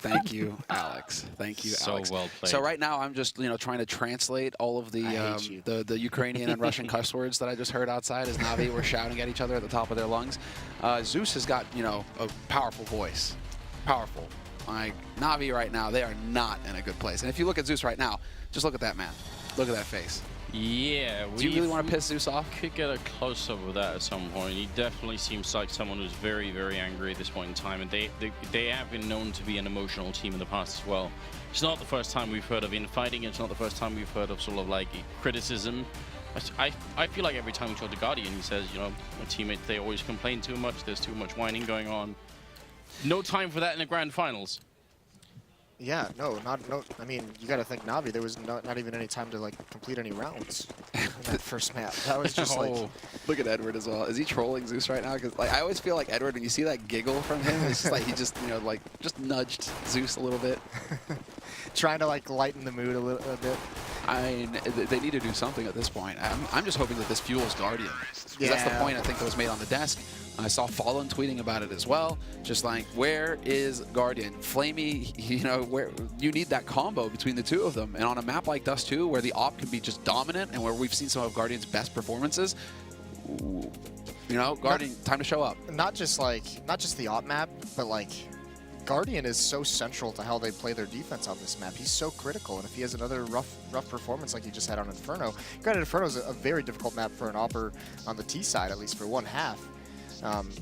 Thank you, Alex. Thank you, Alex. So well played. So right now, I'm just trying to translate all of the Ukrainian and Russian cuss words that I just heard outside as NaVi were shouting at each other at the top of their lungs. Zeus has got a powerful voice, powerful. Like NaVi right now, they are not in a good place. And if you look at Zeus right now, just look at that man. Look at that face. Yeah, do you really want to piss Zeus off? Could get a close-up of that at some point. He definitely seems like someone who's very, very angry at this point in time, and they have been known to be an emotional team in the past as well. It's not the first time we've heard of infighting. It's not the first time we've heard of sort of like criticism. I feel like every time we talk to Guardian, he says, my teammates, they always complain too much. There's too much whining going on. No time for that in the grand finals. Yeah, no. I mean, you got to think NaVi. There was not even any time to complete any rounds in that first map. That was just Look at Edward as well. Is he trolling Zeus right now? Because I always feel like Edward, when you see that giggle from him, it's just like he just just nudged Zeus a little bit, trying to lighten the mood a bit. I mean, they need to do something at this point. I'm just hoping that this fuels Guardian. Because that's the point I think that was made on the desk. I saw Fallen tweeting about it as well. Just like, where is Guardian? Flamey, where you need that combo between the two of them. And on a map like Dust2, where the op can be just dominant and where we've seen some of Guardian's best performances, Guardian, time to show up. Not just the op map, but Guardian is so central to how they play their defense on this map. He's so critical, and if he has another rough performance like he just had on Inferno, granted Inferno is a very difficult map for an opper on the T side, at least for one half.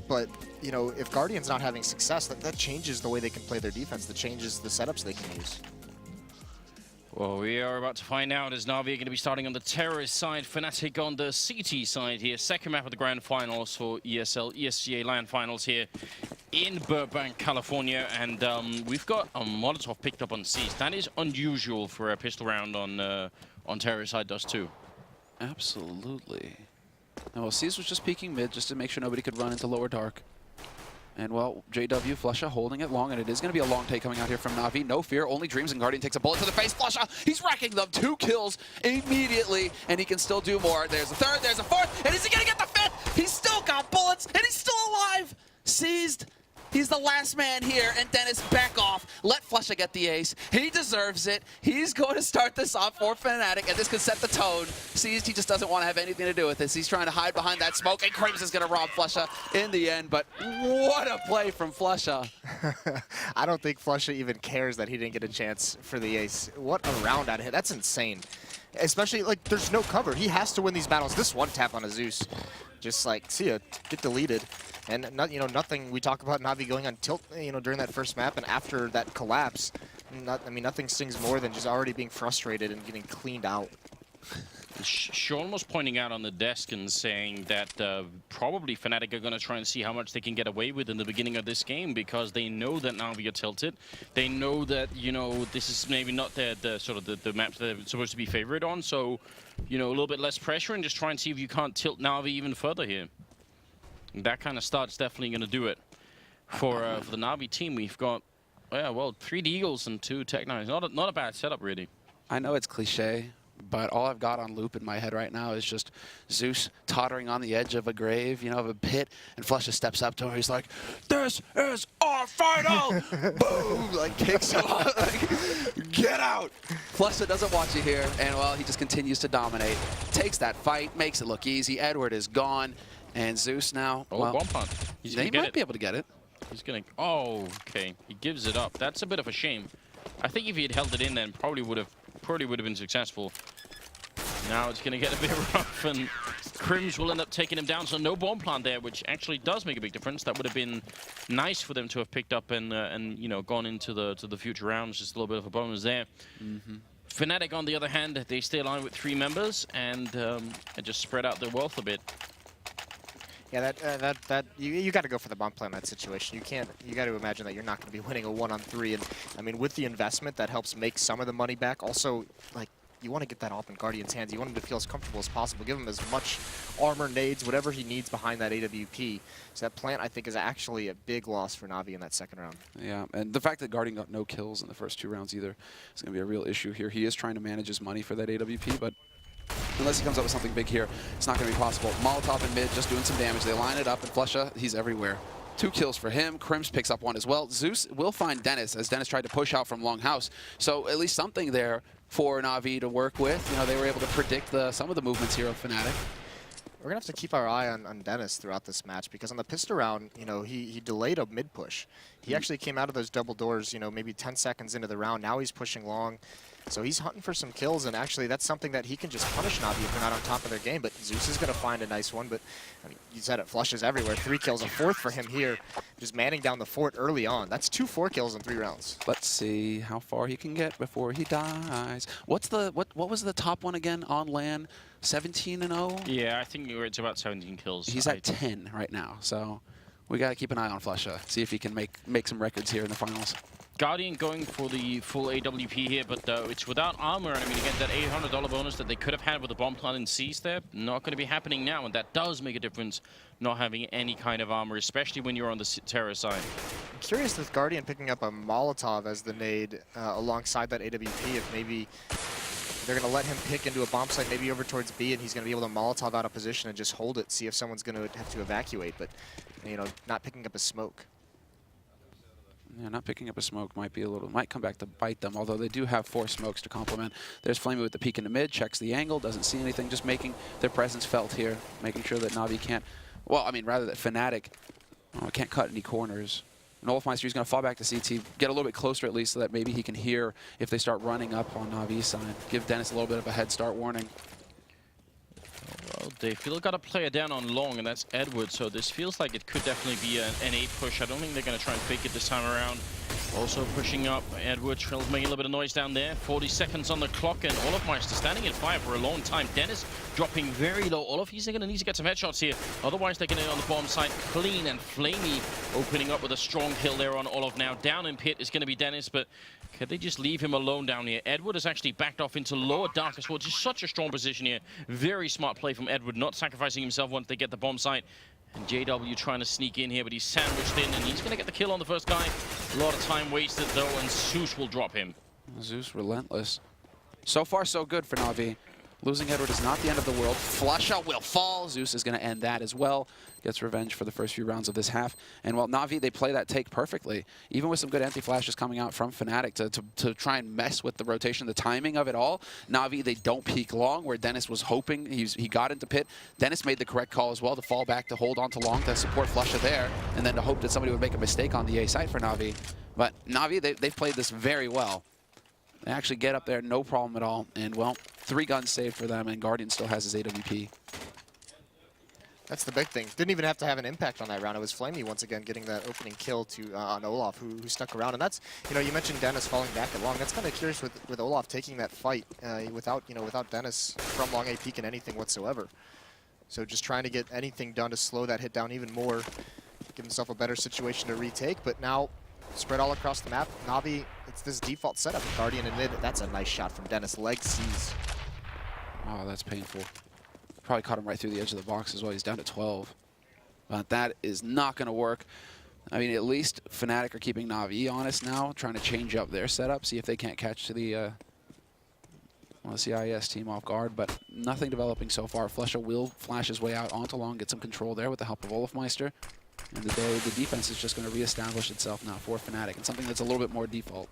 But if Guardian's not having success, that changes the way they can play their defense. That changes the setups they can use. Well, we are about to find out as NaVi are going to be starting on the terrorist side, Fnatic on the CT side here. Second map of the grand finals for ESL ESEA LAN finals here in Burbank, California. And we've got a Molotov picked up on Siege. That is unusual for a pistol round on terrorist side Dust2. Absolutely. And well, Siege was just peeking mid just to make sure nobody could run into lower dark. And well, JW, Flusha holding it long, and it is going to be a long take coming out here from NaVi. No fear, only dreams, and Guardian takes a bullet to the face. Flusha, he's wrecking them. 2 kills immediately, and he can still do more. There's a third, there's a fourth, and is he going to get the fifth? He's still got bullets, and he's still alive. Seized. He's the last man here, and Dennis, back off. Let Flusha get the ace. He deserves it. He's going to start this off for Fnatic, and this could set the tone. Seized, he just doesn't want to have anything to do with this. He's trying to hide behind that smoke, and Crims is going to rob Flusha in the end, but what a play from Flusha. I don't think Flusha even cares that he didn't get a chance for the ace. What a round out of hit. That's insane. Especially, there's no cover. He has to win these battles. This one tap on a Zeus. Just see ya, get deleted. And nothing. We talk about NaVi going on tilt, during that first map, and after that collapse, nothing stings more than just already being frustrated and getting cleaned out. Sean was pointing out on the desk and saying that probably Fnatic are going to try and see how much they can get away with in the beginning of this game, because they know that NaVi are tilted. They know that this is maybe not the maps they're supposed to be favored on. So a little bit less pressure and just try and see if you can't tilt NaVi even further here. That kind of start's definitely going to do it for the NaVi team. We've got 3 Deagles and 2 Tech-9s. Not a bad setup, really. I know it's cliche, but all I've got on loop in my head right now is just Zeus tottering on the edge of a grave, of a pit, and Flusha steps up to him. He's like, "This is our final!" Boom! Kicks him off. Get out! Flusha doesn't want you here, and well, he just continues to dominate. Takes that fight, makes it look easy. Edward is gone, and Zeus now. One punt. He might be able to get it. He's gonna. Oh, okay. He gives it up. That's a bit of a shame. I think if he had held it in, then probably would have been successful. Now it's going to get a bit rough, and Crims will end up taking him down. So no bomb plant there, which actually does make a big difference. That would have been nice for them to have picked up and gone into the future rounds. Just a little bit of a bonus there. Fnatic, on the other hand, they stay alive with 3 members and just spread out their wealth a bit. Yeah, you got to go for the bomb plan in that situation. You got to imagine that you're not going to be winning a 1-on-3, and I mean, with the investment, that helps make some of the money back. Also, you want to get that op in Guardian's hands. You want him to feel as comfortable as possible. Give him as much armor, nades, whatever he needs behind that AWP. So that plant, I think, is actually a big loss for NaVi in that second round. Yeah, and the fact that Guardian got no kills in the first 2 rounds either is going to be a real issue here. He is trying to manage his money for that AWP, but unless he comes up with something big here, it's not going to be possible. Molotov in mid, just doing some damage. They line it up, and Flusha, he's everywhere. 2 kills for him. Crims picks up 1 as well. Zeus will find Dennis, as Dennis tried to push out from Longhouse. So at least something there for NaVi to work with. You know, they were able to predict some of the movements here of Fnatic. We're going to have to keep our eye on Dennis throughout this match, because on the pistol round, you know, he delayed a mid-push. He actually came out of those double doors, you know, maybe 10 seconds into the round. Now he's pushing long. So he's hunting for some kills, and actually that's something that he can just punish NaVi if they're not on top of their game. But Zeus is going to find a nice one, but I mean, you said it, flushes everywhere. 3 kills, a 4th for him here, just manning down the fort early on. That's 2 4 kills in 3 rounds. Let's see how far he can get before he dies. What was the top one again on LAN? 17-0? Yeah, I think it's about 17 kills. He's at 10 right now, so we got to keep an eye on Flusha, see if he can make some records here in the finals. Guardian going for the full AWP here, but it's without armor, and I mean, again, that $800 bonus that they could have had with the bomb plant and C's there, not going to be happening now, and that does make a difference, not having any kind of armor, especially when you're on the Terra side. I'm curious with Guardian picking up a Molotov as the nade alongside that AWP, if maybe they're going to let him pick into a bomb site, maybe over towards B, and he's going to be able to Molotov out of position and just hold it, see if someone's going to have to evacuate, but, you know, not picking up a smoke. Yeah, not picking up a smoke might come back to bite them, although they do have 4 smokes to complement. There's Flamey with the peek in the mid, checks the angle, doesn't see anything, just making their presence felt here, making sure that NaVi can't, well, I mean, rather that Fnatic can't cut any corners. And Olafmeister is going to fall back to CT, get a little bit closer at least so that maybe he can hear if they start running up on NaVi's side. Give Dennis a little bit of a head start warning. Well, they feel got a player down on long, and that's Edward, so this feels like it could definitely be an A push. I don't think they're going to try and fake it this time around. Also pushing up, Edward Trill's making a little bit of noise down there. 40 seconds on the clock, and Olafmeister standing in fire for a long time. Dennis dropping very low. Olaf, he's going to need to get some headshots here. Otherwise, they're going to on the bomb side clean, and Flamey opening up with a strong kill there on Olaf. Now down in pit is going to be Dennis, but can they just leave him alone down here? Edward has actually backed off into lower dark as well. Just such a strong position here. Very smart play from Edward, not sacrificing himself once they get the bomb site. And JW trying to sneak in here, but he's sandwiched in, and he's going to get the kill on the first guy. A lot of time wasted, though, and Zeus will drop him. Zeus relentless. So far, so good for NaVi. Losing Edward is not the end of the world. Flush out will fall. Zeus is going to end that as well. Gets revenge for the first few rounds of this half. And while NaVi, they play that take perfectly, even with some good anti-flashes coming out from Fnatic to try and mess with the rotation, the timing of it all. NaVi, they don't peek long, where Dennis was hoping. He got into pit. Dennis made the correct call as well to fall back, to hold on to long, to support Flusha there, and then to hope that somebody would make a mistake on the A site for NaVi. But NaVi, they've played this very well. They actually get up there, no problem at all. And, well, 3 guns saved for them, and Guardian still has his AWP. That's the big thing. Didn't even have to have an impact on that round. It was Flamey once again getting that opening kill to on Olaf, who stuck around. And that's, you know, you mentioned Dennis falling back at long. That's kind of curious with Olaf taking that fight without Dennis from long A peeking anything whatsoever. So just trying to get anything done to slow that hit down even more, give himself a better situation to retake. But now spread all across the map. NaVi, it's this default setup. Guardian in mid. That's a nice shot from Dennis. Leg sees. Oh, that's painful. Probably caught him right through the edge of the box as well. He's down to 12. But that is not going to work. I mean, at least Fnatic are keeping NaVi honest now, trying to change up their setup, see if they can't catch the CIS team off guard, but nothing developing so far. Flusha will flash his way out onto long, get some control there with the help of Olafmeister. And the defense is just going to reestablish itself now for Fnatic, and something that's a little bit more default.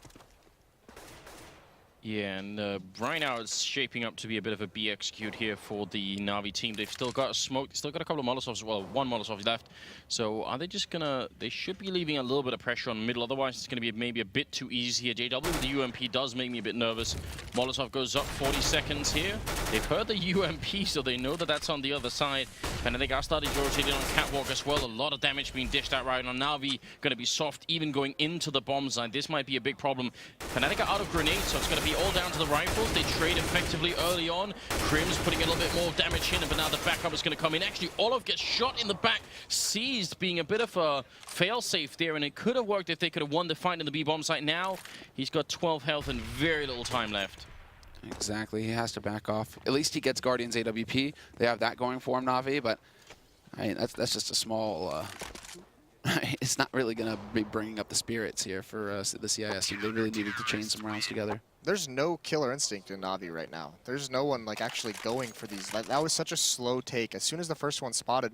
Yeah, and right now it's shaping up to be a bit of a B execute here for the NaVi team. They've still got a smoke, still got a couple of Molotovs, well, 1 Molotov left. So are they just gonna, they should be leaving a little bit of pressure on middle, otherwise it's gonna be maybe a bit too easy here. JW with the UMP does make me a bit nervous. Molotov goes up 40 seconds here. They've heard the UMP, so they know that that's on the other side. And then they got started rotating on Catwalk as well. A lot of damage being dished out right now. NaVi gonna be soft, even going into the bomb side. This might be a big problem. Fnatic are out of grenades, so it's gonna be all down to the rifles. They trade effectively early on. Crim's putting a little bit more damage in, but now the backup is going to come in. Actually, Olaf gets shot in the back, seized, being a bit of a fail-safe there, and it could have worked if they could have won the fight in the B-bomb site. Now, he's got 12 health and very little time left. Exactly, he has to back off. At least he gets Guardian's AWP. They have that going for him, NaVi, but I mean, that's just a small it's not really going to be bringing up the spirits here for the CIS team. They really needed to chain some rounds together. There's no killer instinct in NaVi right now. There's no one like actually going for these. That was such a slow take. As soon as the first one spotted,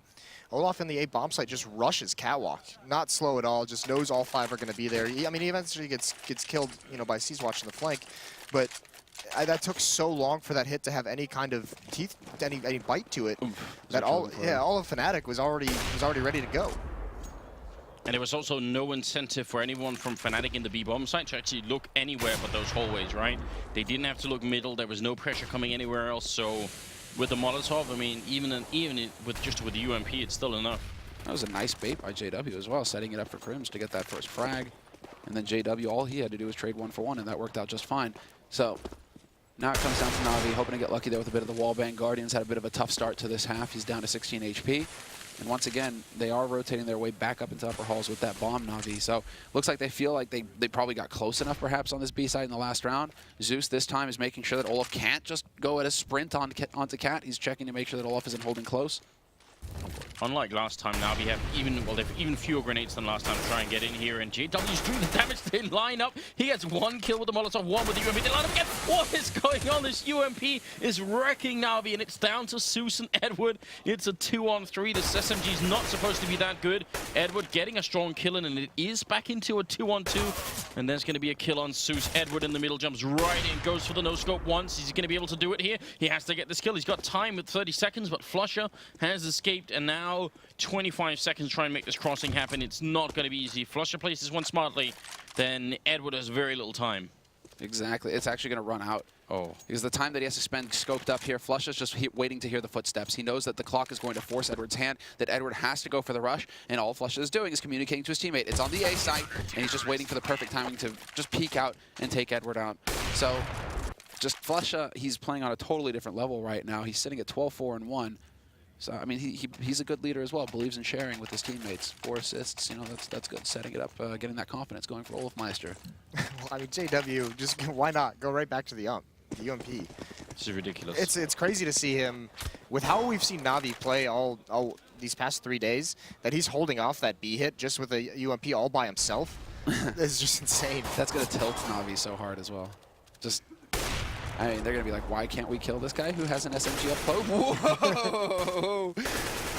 Olaf in the A bomb site just rushes catwalk. Not slow at all, just knows all 5 are going to be there. I mean, he eventually gets killed, you know, by Seaswatch in the flank, but that took so long for that hit to have any kind of teeth, any bite to it. That all of Fnatic was already ready to go. And there was also no incentive for anyone from Fnatic in the B bomb site to actually look anywhere but those hallways, right? They didn't have to look middle. There was no pressure coming anywhere else. So with the Molotov, I mean, even with the UMP, it's still enough. That was a nice bait by JW as well, setting it up for Crims to get that first frag. And then JW, all he had to do was trade 1 for 1, and that worked out just fine. So now it comes down to NaVi, hoping to get lucky there with a bit of the wallbang. Guardians had a bit of a tough start to this half. He's down to 16 HP. And once again, they are rotating their way back up into upper halls with that bomb, NaVi. So looks like they feel like they probably got close enough perhaps on this B side in the last round. Zeus this time is making sure that Olaf can't just go at a sprint onto Cat. He's checking to make sure that Olaf isn't holding close. Unlike last time, now we have even fewer grenades than last time to try and get in here, and JW's doing the damage. They line up. He gets 1 kill with the Molotov, 1 with the UMP. They line up again. What is going on? This UMP is wrecking NaVi, and it's down to Zeus and Edward. It's a 2-on-3. This SMG is not supposed to be that good. Edward getting a strong kill in, and it is back into a 2-on-2. And there's going to be a kill on Zeus. Edward in the middle jumps right in, goes for the no-scope once. He's going to be able to do it here. He has to get this kill. He's got time with 30 seconds, but Flusher has escaped, and now 25 seconds to try and make this crossing happen. It's not going to be easy. Flusher places one smartly, then Edward has very little time. Exactly. It's actually going to run out. Oh. Because the time that he has to spend scoped up here, Flusher's just waiting to hear the footsteps. He knows that the clock is going to force Edward's hand, that Edward has to go for the rush, and all Flusher is doing is communicating to his teammate. It's on the A site, and he's just waiting for the perfect timing to just peek out and take Edward out. So, just Flusher, he's playing on a totally different level right now. He's sitting at 12-4-1. So, I mean, he's a good leader as well, believes in sharing with his teammates. 4 assists, you know, that's good. Setting it up, getting that confidence going for Olafmeister. Well, I mean, JW, just why not? Go right back to the UMP. This is ridiculous. It's crazy to see him, with how we've seen NaVi play all these past 3 days, that he's holding off that B hit just with a UMP all by himself. It's just insane. That's going to tilt NaVi so hard as well. Just, I mean, they're going to be like, why can't we kill this guy who has an SMG up close? Whoa!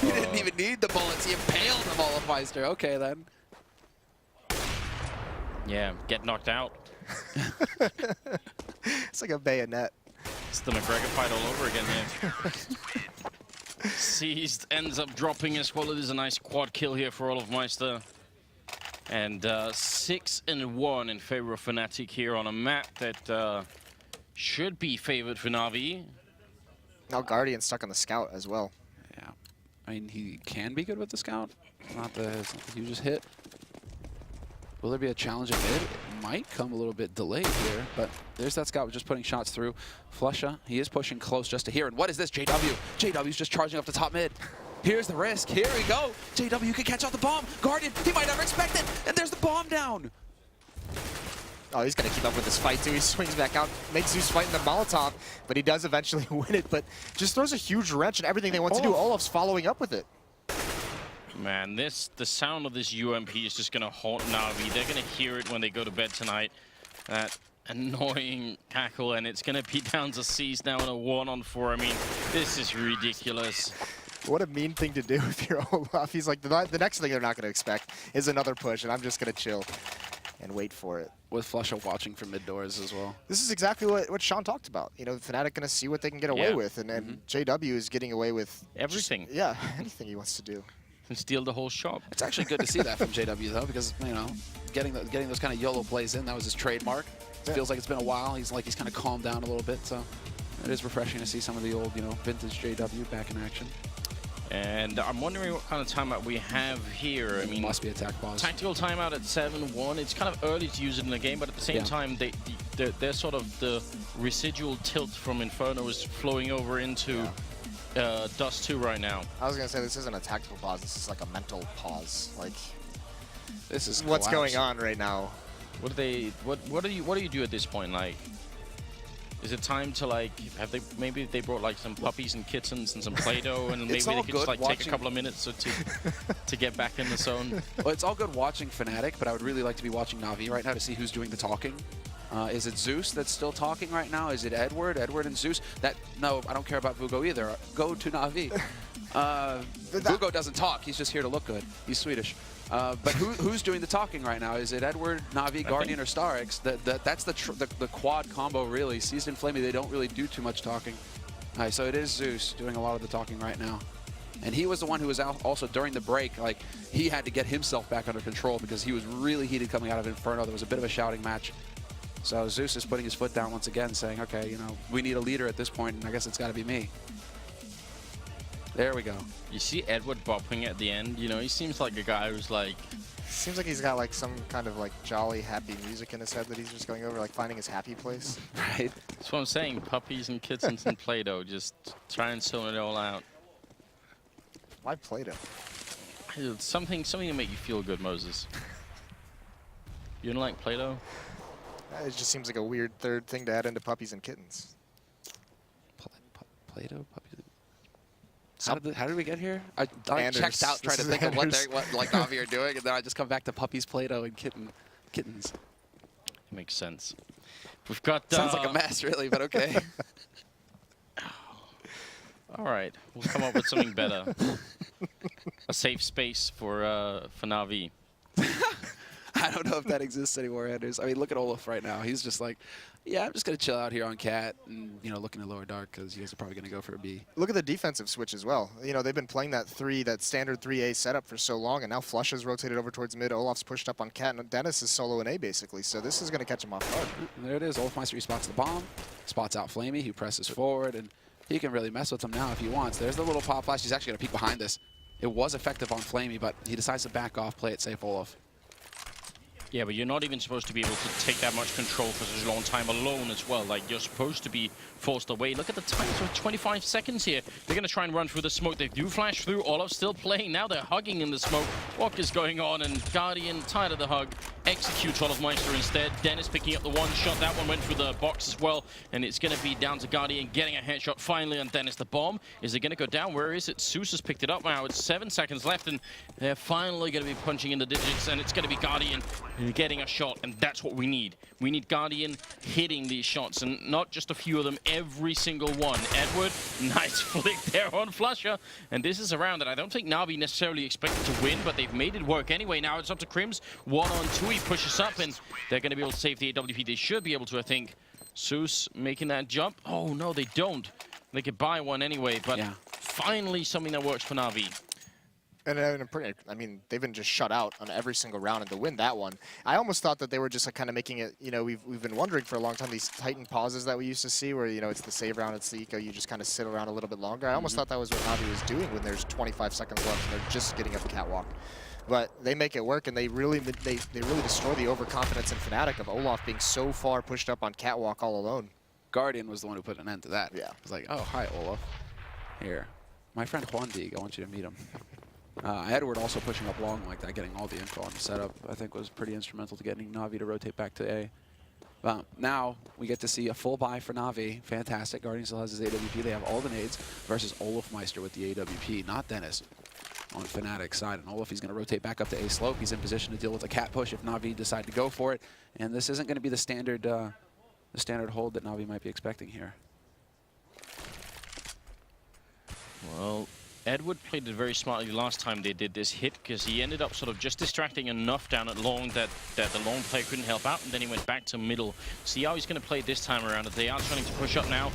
He didn't even need the bullets. He impaled the Olafmeister. Okay, then. Yeah, get knocked out. It's like a bayonet. It's the McGregor fight all over again here. Seized ends up dropping as well. It is a nice quad kill here for Olafmeister. And 6-1 in favor of Fnatic here on a map that should be favored for NaVi. Now Guardian stuck on the scout as well. Yeah. I mean, he can be good with the scout. It's not the hugest hit. Will there be a challenge in mid? It might come a little bit delayed here, but there's that scout just putting shots through. Flusher, he is pushing close just to here. And what is this? JW. JW's just charging up the top mid. Here's the risk. Here we go. JW can catch out the bomb. Guardian, he might never expect it. And there's the bomb down. Oh, he's going to keep up with this fight, too. He swings back out, makes Zeus fight in the Molotov, but he does eventually win it, but just throws a huge wrench in everything they want to do. Olaf's following up with it. Man, the sound of this UMP is just going to haunt NaVi. They're going to hear it when they go to bed tonight. That annoying cackle, and it's going to be down to C's now in a 1-on-4. I mean, this is ridiculous. What a mean thing to do if you're Olaf. He's like, the next thing they're not going to expect is another push, and I'm just going to chill and wait for it. With Flusher watching from mid doors as well. This is exactly what Sean talked about. You know, Fnatic going to see what they can get away with, and JW is getting away with everything. Just, anything he wants to do. And steal the whole shop. It's actually good to see that from JW though, because you know, getting those kind of YOLO plays in, that was his trademark. It feels like it's been a while. He's kind of calmed down a little bit, so it is refreshing to see some of the old, you know, vintage JW back in action. And I'm wondering what kind of timeout we have here. I mean, must be attack pause. Tactical timeout at 7-1. It's kind of early to use it in the game, but at the same time, they're sort of the residual tilt from Inferno is flowing over into Dust2 right now. I was gonna say this isn't a tactical pause. This is like a mental pause. Like, this is what's going on right now. What do you do at this point? Like, Is it time to like maybe they brought like some puppies and kittens and some Play-Doh and maybe they could just like take a couple of minutes or two to get back in the zone? Well, it's all good watching Fnatic, but I would really like to be watching NaVi right now to see who's doing the talking. Is it Zeus that's still talking right now? Is it Edward? Edward and Zeus? No, I don't care about Vugo either. Go to NaVi. Vugo doesn't talk. He's just here to look good. He's Swedish. But who's doing the talking right now? Is it Edward, NaVi, Guardian, or StarX? That's the quad combo, really. Seized and Flamey, they don't really do too much talking. All right, so it is Zeus doing a lot of the talking right now. And he was the one who was out also during the break. Like, he had to get himself back under control because he was really heated coming out of Inferno. There was a bit of a shouting match. So Zeus is putting his foot down once again, saying, okay, you know, we need a leader at this point, and I guess it's got to be me. There we go. You see Edward bopping at the end. You know, he seems like a guy who's like... Seems like he's got like some kind of like jolly, happy music in his head that he's just going over, like finding his happy place. Right. That's what I'm saying. Puppies and kittens and Play-Doh. Just try and sort it all out. Why Play-Doh? Something to make you feel good, Moses. You don't like Play-Doh? It just seems like a weird third thing to add into puppies and kittens. Play-Doh? Puppies? How did we get here? I checked out trying to think of what like NaVi are doing, and then I just come back to puppies, Play-Doh, and kittens. Makes sense. We've got... Sounds like a mess, really, but okay. All right, we'll come up with something better. A safe space for NaVi. I don't know if that exists anymore, Anders. I mean, look at Olaf right now. He's just like, yeah, I'm just going to chill out here on Cat and, you know, looking at lower dark because you guys are probably going to go for a B. Look at the defensive switch as well. You know, they've been playing that standard 3A setup for so long, and now Flush has rotated over towards mid. Olaf's pushed up on Cat, and Dennis is solo in A, basically. So this is going to catch him off guard. There it is. Olafmeister spots the bomb, spots out Flamey, who presses forward, and he can really mess with him now if he wants. There's the little pop flash. He's actually going to peek behind this. It was effective on Flamey, but he decides to back off, play it safe, Olaf. Yeah, but you're not even supposed to be able to take that much control for such a long time alone as well. Like, you're supposed to be forced away. Look at the time, so 25 seconds here. They're going to try and run through the smoke. They do flash through. Olaf's still playing. Now they're hugging in the smoke. What is going on? And Guardian, tired of the hug, executes Olafmeister instead. Dennis picking up the one shot. That one went through the box as well. And it's going to be down to Guardian getting a headshot finally on Dennis. The bomb, is it going to go down? Where is it? Zeus has picked it up now. It's 7 seconds left, and they're finally going to be punching in the digits, and it's going to be Guardian getting a shot. And that's what we need. We need Guardian hitting these shots, and not just a few of them, every single one. Edward, nice flick there on Flusher. And this is a round that I don't think NaVi necessarily expected to win, but they've made it work anyway. Now it's up to Crims. 1-on-2, he pushes up, and they're going to be able to save the AWP. They should be able to, I think. Zeus making that jump. Oh, no, they don't. They could buy one anyway, but yeah, finally something that works for NaVi. And I mean, they've been just shut out on every single round, and to win that one, I almost thought that they were just like kind of making it, you know, we've been wondering for a long time, these Titan pauses that we used to see where, you know, it's the save round, it's the eco, you just kind of sit around a little bit longer. I almost thought that was what NaVi was doing when there's 25 seconds left and they're just getting up the catwalk. But they make it work, and they really destroy the overconfidence in Fnatic of Olaf being so far pushed up on catwalk all alone. Guardian was the one who put an end to that. Yeah. It was like, oh, hi, Olaf. Here. My friend Juan Dig, I want you to meet him. Edward also pushing up long like that, getting all the info on the setup, I think was pretty instrumental to getting NaVi to rotate back to A. Now we get to see a full buy for NaVi. Fantastic. Guardian still has his AWP. They have all the nades versus Olafmeister with the AWP, not Dennis on Fnatic's side. And Olaf, he's going to rotate back up to A slope. He's in position to deal with a cat push if NaVi decide to go for it. And this isn't going to be the standard hold that NaVi might be expecting here. Well, Edward played it very smartly last time they did this hit, because he ended up sort of just distracting enough down at long that the long player couldn't help out, and then he went back to middle. See how he's going to play this time around. They are trying to push up now.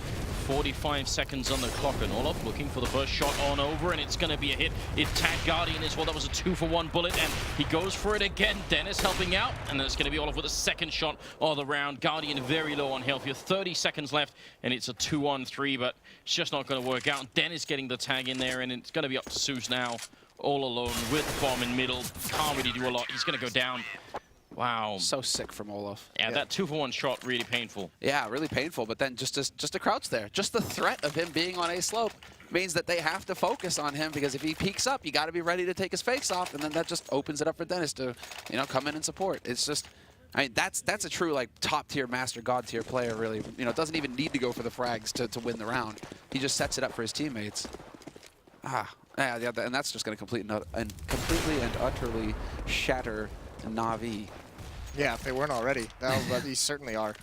45 seconds on the clock, and Olaf looking for the first shot on over, and it's going to be a hit. It tagged Guardian as well. That was a 2-for-1 bullet, and he goes for it again. Dennis helping out, and then it's going to be Olaf with a second shot of the round. Guardian very low on health here. 30 seconds left, and it's a 2-on-3, but it's just not going to work out. Dennis getting the tag in there, and it's going to be up to Zeus now, all alone with the bomb in middle. Can't really do a lot. He's going to go down. Wow. So sick from Olaf. Yeah, that 2-for-1 shot, really painful. Yeah, really painful, but then just a crouch there. Just the threat of him being on A slope means that they have to focus on him, because if he peeks up, you got to be ready to take his face off, and then that just opens it up for Dennis to, you know, come in and support. It's just, I mean, that's a true like top tier master god tier player. Really, you know, doesn't even need to go for the frags to win the round. He just sets it up for his teammates. Yeah, and that's just going to completely and utterly shatter NaVi. Yeah, if they weren't already, but these certainly are.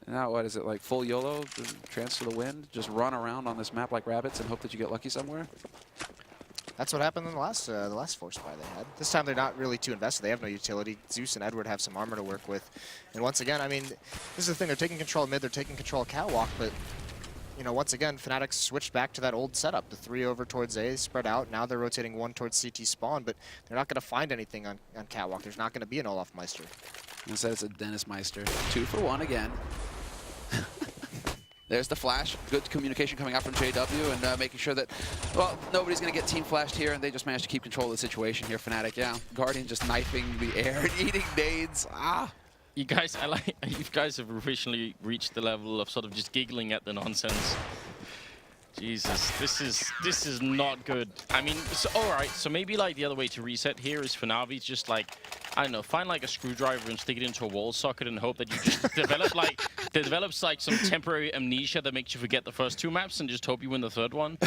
Now what is it, like full YOLO, transfer the wind, just run around on this map like rabbits and hope that you get lucky somewhere? That's what happened in the last force buy they had. This time they're not really too invested. They have no utility. Zeus and Edward have some armor to work with. And once again, I mean, this is the thing. They're taking control of mid. They're taking control of catwalk. But, you know, once again, Fnatic switched back to that old setup. The 3 over towards A, spread out. Now they're rotating 1 towards CT spawn. But they're not going to find anything on catwalk. There's not going to be an Olaf Meister. Instead, it's a Dennis Meister. 2 for 1 again. There's the flash. Good communication coming out from JW and making sure that, well, nobody's going to get team flashed here, and they just managed to keep control of the situation here, Fnatic. Yeah, Guardian just knifing the air and eating nades. You guys, you guys have officially reached the level of sort of just giggling at the nonsense. Jesus, this is not good. I mean, so, all right, so maybe like the other way to reset here is for NaVi just like, I don't know, find like a screwdriver and stick it into a wall socket and hope that you just develops like some temporary amnesia that makes you forget the first 2 maps and just hope you win the 3rd one.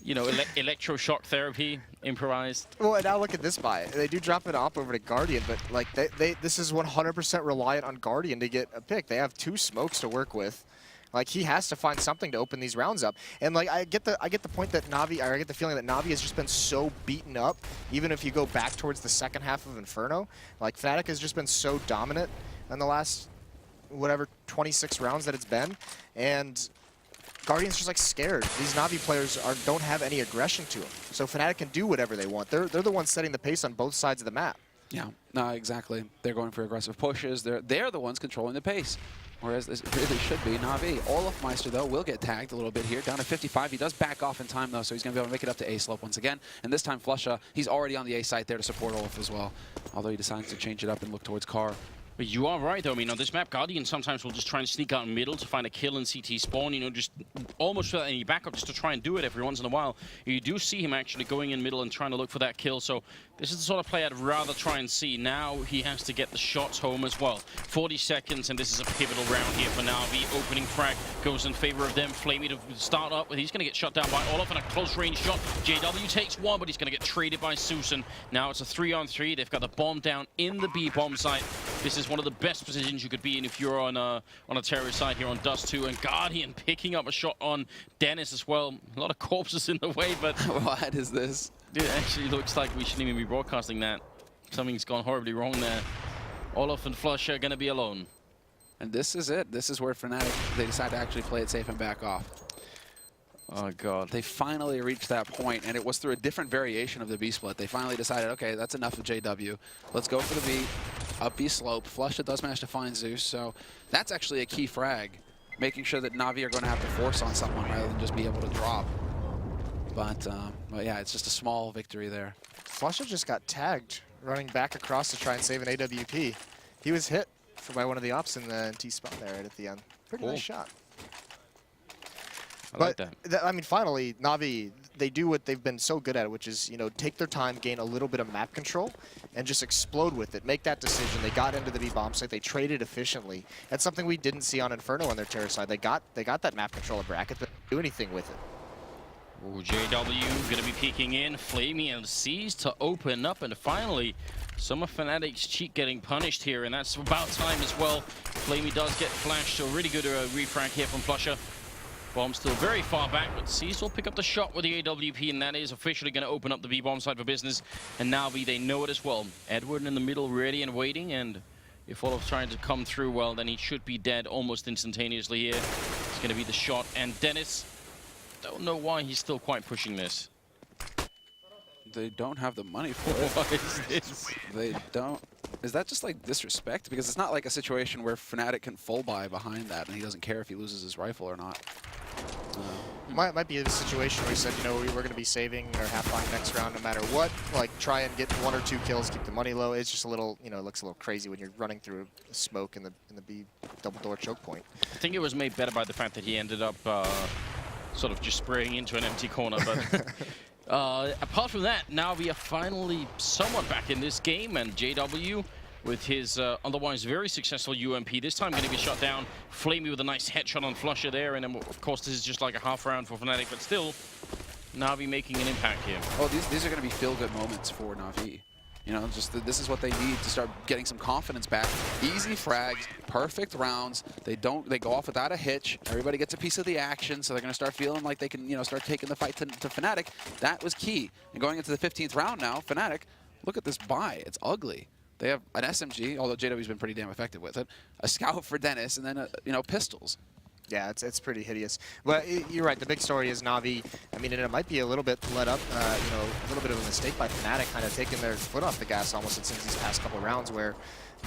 You know, electroshock therapy, improvised. Well, and now look at this buy. They do drop an op over to Guardian, but like this is 100% reliant on Guardian to get a pick. They have 2 smokes to work with. Like, he has to find something to open these rounds up. And like, I get the point that NaVi, or I get the feeling that NaVi has just been so beaten up, even if you go back towards the second half of Inferno. Like, Fnatic has just been so dominant in the last, whatever, 26 rounds that it's been. And Guardian's just like scared. These NaVi players don't have any aggression to them. So Fnatic can do whatever they want. They're the ones setting the pace on both sides of the map. Yeah, no, exactly. They're going for aggressive pushes. They're the ones controlling the pace. Whereas this really should be NaVi. Olaf Meister, though, will get tagged a little bit here. Down to 55. He does back off in time, though, so he's going to be able to make it up to A slope once again. And this time, Flusha, he's already on the A site there to support Olaf as well. Although he decides to change it up and look towards Carr. But you are right, though. I mean, on this map, Guardian sometimes will just try and sneak out in middle to find a kill in CT spawn, you know, just almost without any backup, just to try and do it every once in a while. You do see him actually going in middle and trying to look for that kill, so this is the sort of play I'd rather try and see. Now he has to get the shots home as well. 40 seconds, and this is a pivotal round here for NaVi. Opening frag goes in favor of them. Flamey to start up, he's going to get shut down by Olaf, and a close-range shot. JW takes 1, but he's going to get traded by Susan. Now it's a 3-on-3. They've got the bomb down in the B bomb site. This is one of the best positions you could be in if you're on a terrorist side here on Dust2, and Guardian picking up a shot on Dennis as well. A lot of corpses in the way, but what is this? It actually looks like we shouldn't even be broadcasting that. Something's gone horribly wrong there. Olaf and Flush are going to be alone. And this is it. This is where Fnatic, they decide to actually play it safe and back off. Oh, God. They finally reached that point, and it was through a different variation of the B split. They finally decided, okay, that's enough of JW. Let's go for the B, up B slope. Flusha does manage to find Zeus, so that's actually a key frag, making sure that NaVi are going to have to force on someone rather than just be able to drop. But yeah, it's just a small victory there. Flusha just got tagged, running back across to try and save an AWP. He was hit by one of the ops in the T spawn there right at the end. Pretty nice shot. I like that. I mean, finally, NaVi, they do what they've been so good at, which is, you know, take their time, gain a little bit of map control, and just explode with it. Make that decision. They got into the B bomb site. They traded efficiently. That's something we didn't see on Inferno on their terror side. They got that map control of bracket, but didn't do anything with it. Ooh, JW gonna be peeking in. Flamey and Seas to open up, and finally, some of Fnatic's cheat getting punished here, and that's about time as well. Flamey does get flashed, so really good refrag here from Flusha. Bomb still very far back, but Seas will pick up the shot with the AWP, and that is officially going to open up the B-bomb side for business. And NaVi, they know it as well. Edward in the middle, ready and waiting, and if Olaf's trying to come through, well, then he should be dead almost instantaneously here. It's going to be the shot, and Dennis, don't know why he's still quite pushing this. They don't have the money for it. What is this? They don't. Is that just like disrespect? Because it's not like a situation where Fnatic can full buy behind that and he doesn't care if he loses his rifle or not. Might be a situation where he said, you know, we're going to be saving or half buying next round no matter what. Like, try and get 1 or 2 kills, keep the money low. It's just a little, you know, it looks a little crazy when you're running through smoke in the B double door choke point. I think it was made better by the fact that he ended up sort of just spraying into an empty corner, but Apart from that, now we are finally somewhat back in this game, and JW with his otherwise very successful UMP, this time going to get shot down. Flamey with a nice headshot on Flusher there, and then of course this is just like a half round for Fnatic, but still, NaVi making an impact here. Oh, these are going to be feel-good moments for NaVi. You know, just this is what they need to start getting some confidence back. Easy frags, perfect rounds. They go off without a hitch. Everybody gets a piece of the action, so they're going to start feeling like they can, you know, start taking the fight to Fnatic. That was key. And going into the 15th round now, Fnatic, look at this buy. It's ugly. They have an SMG, although JW's been pretty damn effective with it. A scout for Dennis, and then you know, pistols. Yeah, it's pretty hideous. But you're right. The big story is NaVi. I mean, and it might be a little bit let up. You know, a little bit of a mistake by Fnatic, kind of taking their foot off the gas almost since these past couple rounds. Where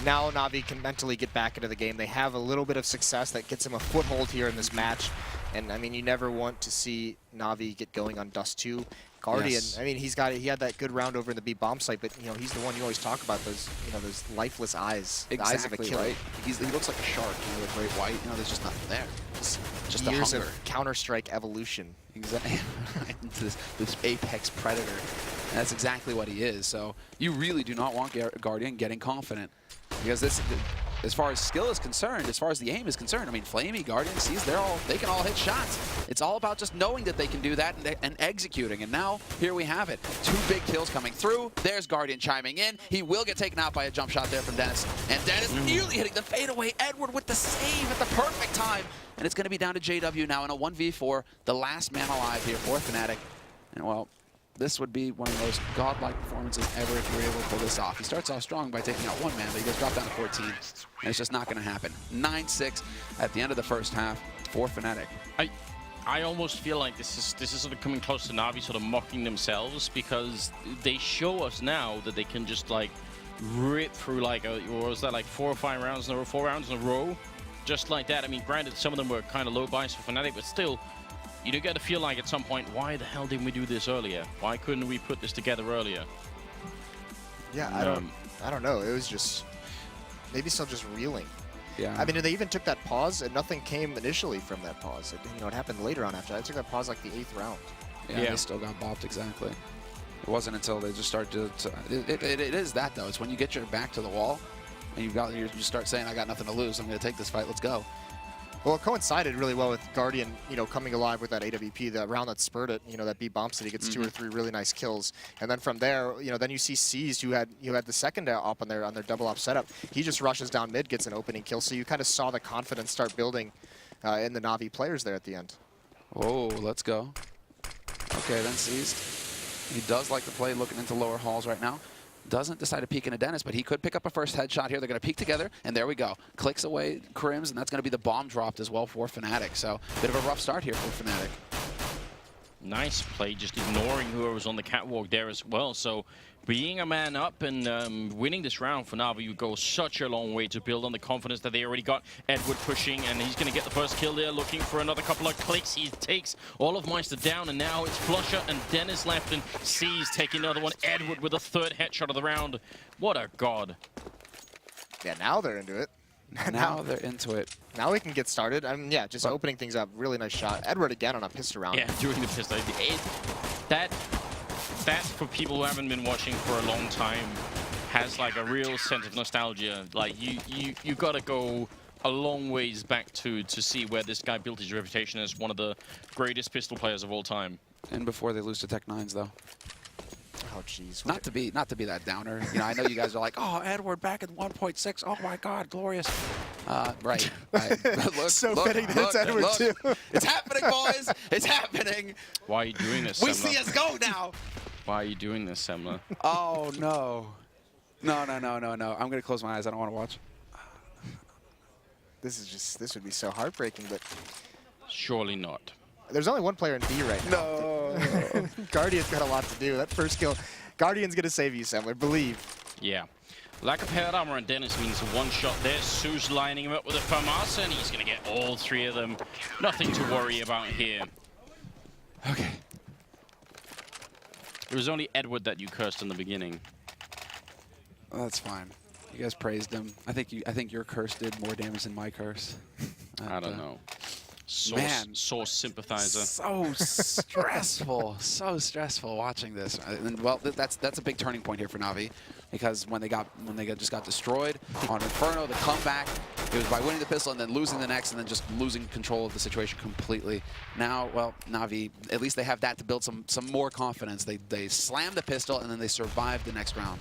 now NaVi can mentally get back into the game. They have a little bit of success that gets them a foothold here in this match. And I mean, you never want to see NaVi get going on Dust2. Guardian, Yes. I mean, he had that good round over in the B bomb site, but you know, he's the one you always talk about, those, you know, those lifeless eyes, the eyes of a killer. Right. He looks like a shark, you know, with great white. You know, there's just nothing there. Just the Years hunger. of Counter-Strike evolution. Exactly. this apex predator. And that's exactly what he is. So you really do not want Guardian getting confident, because this, as far as skill is concerned, as far as the aim is concerned, I mean, Flamey, Guardian, Seas, they can all hit shots. It's all about just knowing that they can do that and executing. And now, here we have it. 2 big kills coming through. There's Guardian chiming in. He will get taken out by a jump shot there from Dennis. And Dennis nearly hitting the fadeaway. Edward with the save at the perfect time. And it's going to be down to JW now in a 1v4. The last man alive here for Fnatic. And, well, this would be one of the most godlike performances ever if you were able to pull this off. He starts off strong by taking out 1 man, but he goes drop down to 14. And it's just not going to happen. 9-6 at the end of the first half for Fnatic. I almost feel like this is sort of coming close to NaVi sort of mocking themselves, because they show us now that they can just like rip through like what was that, like 4 or 5 rounds in a row, 4 rounds in a row, just like that. I mean, granted, some of them were kind of low buys for Fnatic, but still, you do get to feel like at some point, why the hell didn't we do this earlier? Why couldn't we put this together earlier? Yeah, I don't know. It was just maybe still just reeling. Yeah. I mean, they even took that pause, and nothing came initially from that pause. It happened later on after that. They took that pause like the 8th round. Yeah, they still got bopped, exactly. It wasn't until they just started to it is that, though. It's when you get your back to the wall and you start saying, I got nothing to lose. I'm going to take this fight. Let's go. Well, it coincided really well with Guardian, coming alive with that AWP, the round that spurred it, that B bomb city gets 2 or 3 really nice kills. And then from there, then you see Seas, who had the second op on their double op setup. He just rushes down mid, gets an opening kill. So you kind of saw the confidence start building in the NaVi players there at the end. Oh, let's go. Okay, then Seas. He does like to play looking into lower halls right now. Doesn't decide to peek into Dennis, but he could pick up a first headshot here. They're going to peek together, and there we go. Clicks away Crims, and that's going to be the bomb dropped as well for Fnatic. So, bit of a rough start here for Fnatic. Nice play, just ignoring whoever was on the catwalk there as well. So, being a man up and winning this round for NaVi would go such a long way to build on the confidence that they already got. Edward pushing, and he's going to get the first kill there, looking for another couple of clicks. He takes all of Meister down, and now it's Flusher and Dennis left, and Seas taking another one. Edward with a 3rd headshot of the round. What a god. Yeah, now they're into it. Now they're into it. Now we can get started. I mean, yeah, just opening things up. Really nice shot. Edward again on a pistol round. Yeah, doing the pistol. That, for people who haven't been watching for a long time, has like a real sense of nostalgia. Like, you got to go a long ways back to see where this guy built his reputation as one of the greatest pistol players of all time. And before they lose to Tech 9s, though. Oh, jeez. Not to be that downer. I know you guys are like, oh, Edward back at 1.6. Oh my God, glorious. Right. Look, so fitting that it's Edward too. It's happening, boys. It's happening. Why are you doing this, We Semler? see us go now. Why are you doing this, Semler? Oh no. No. I'm gonna close my eyes. I don't want to watch. This would be so heartbreaking, but Surely not. there's only one player in B right now. No. Guardian's got a lot to do. That first kill, Guardian's gonna save you, Semler. Believe. Yeah. Lack of head armor and Dennis means one shot there. Su's lining him up with a FAMASA, and he's going to get all 3 of them. Nothing to worry about here. Okay. It was only Edward that you cursed in the beginning. Well, that's fine. You guys praised him. I think your curse did more damage than my curse. I don't know. Source sympathizer. So stressful, so stressful watching this. And well, that's a big turning point here for NaVi, because when they just got destroyed on Inferno, the comeback, it was by winning the pistol and then losing the next and then just losing control of the situation completely. Now, well, NaVi, at least they have that to build some more confidence. They slammed the pistol and then they survived the next round.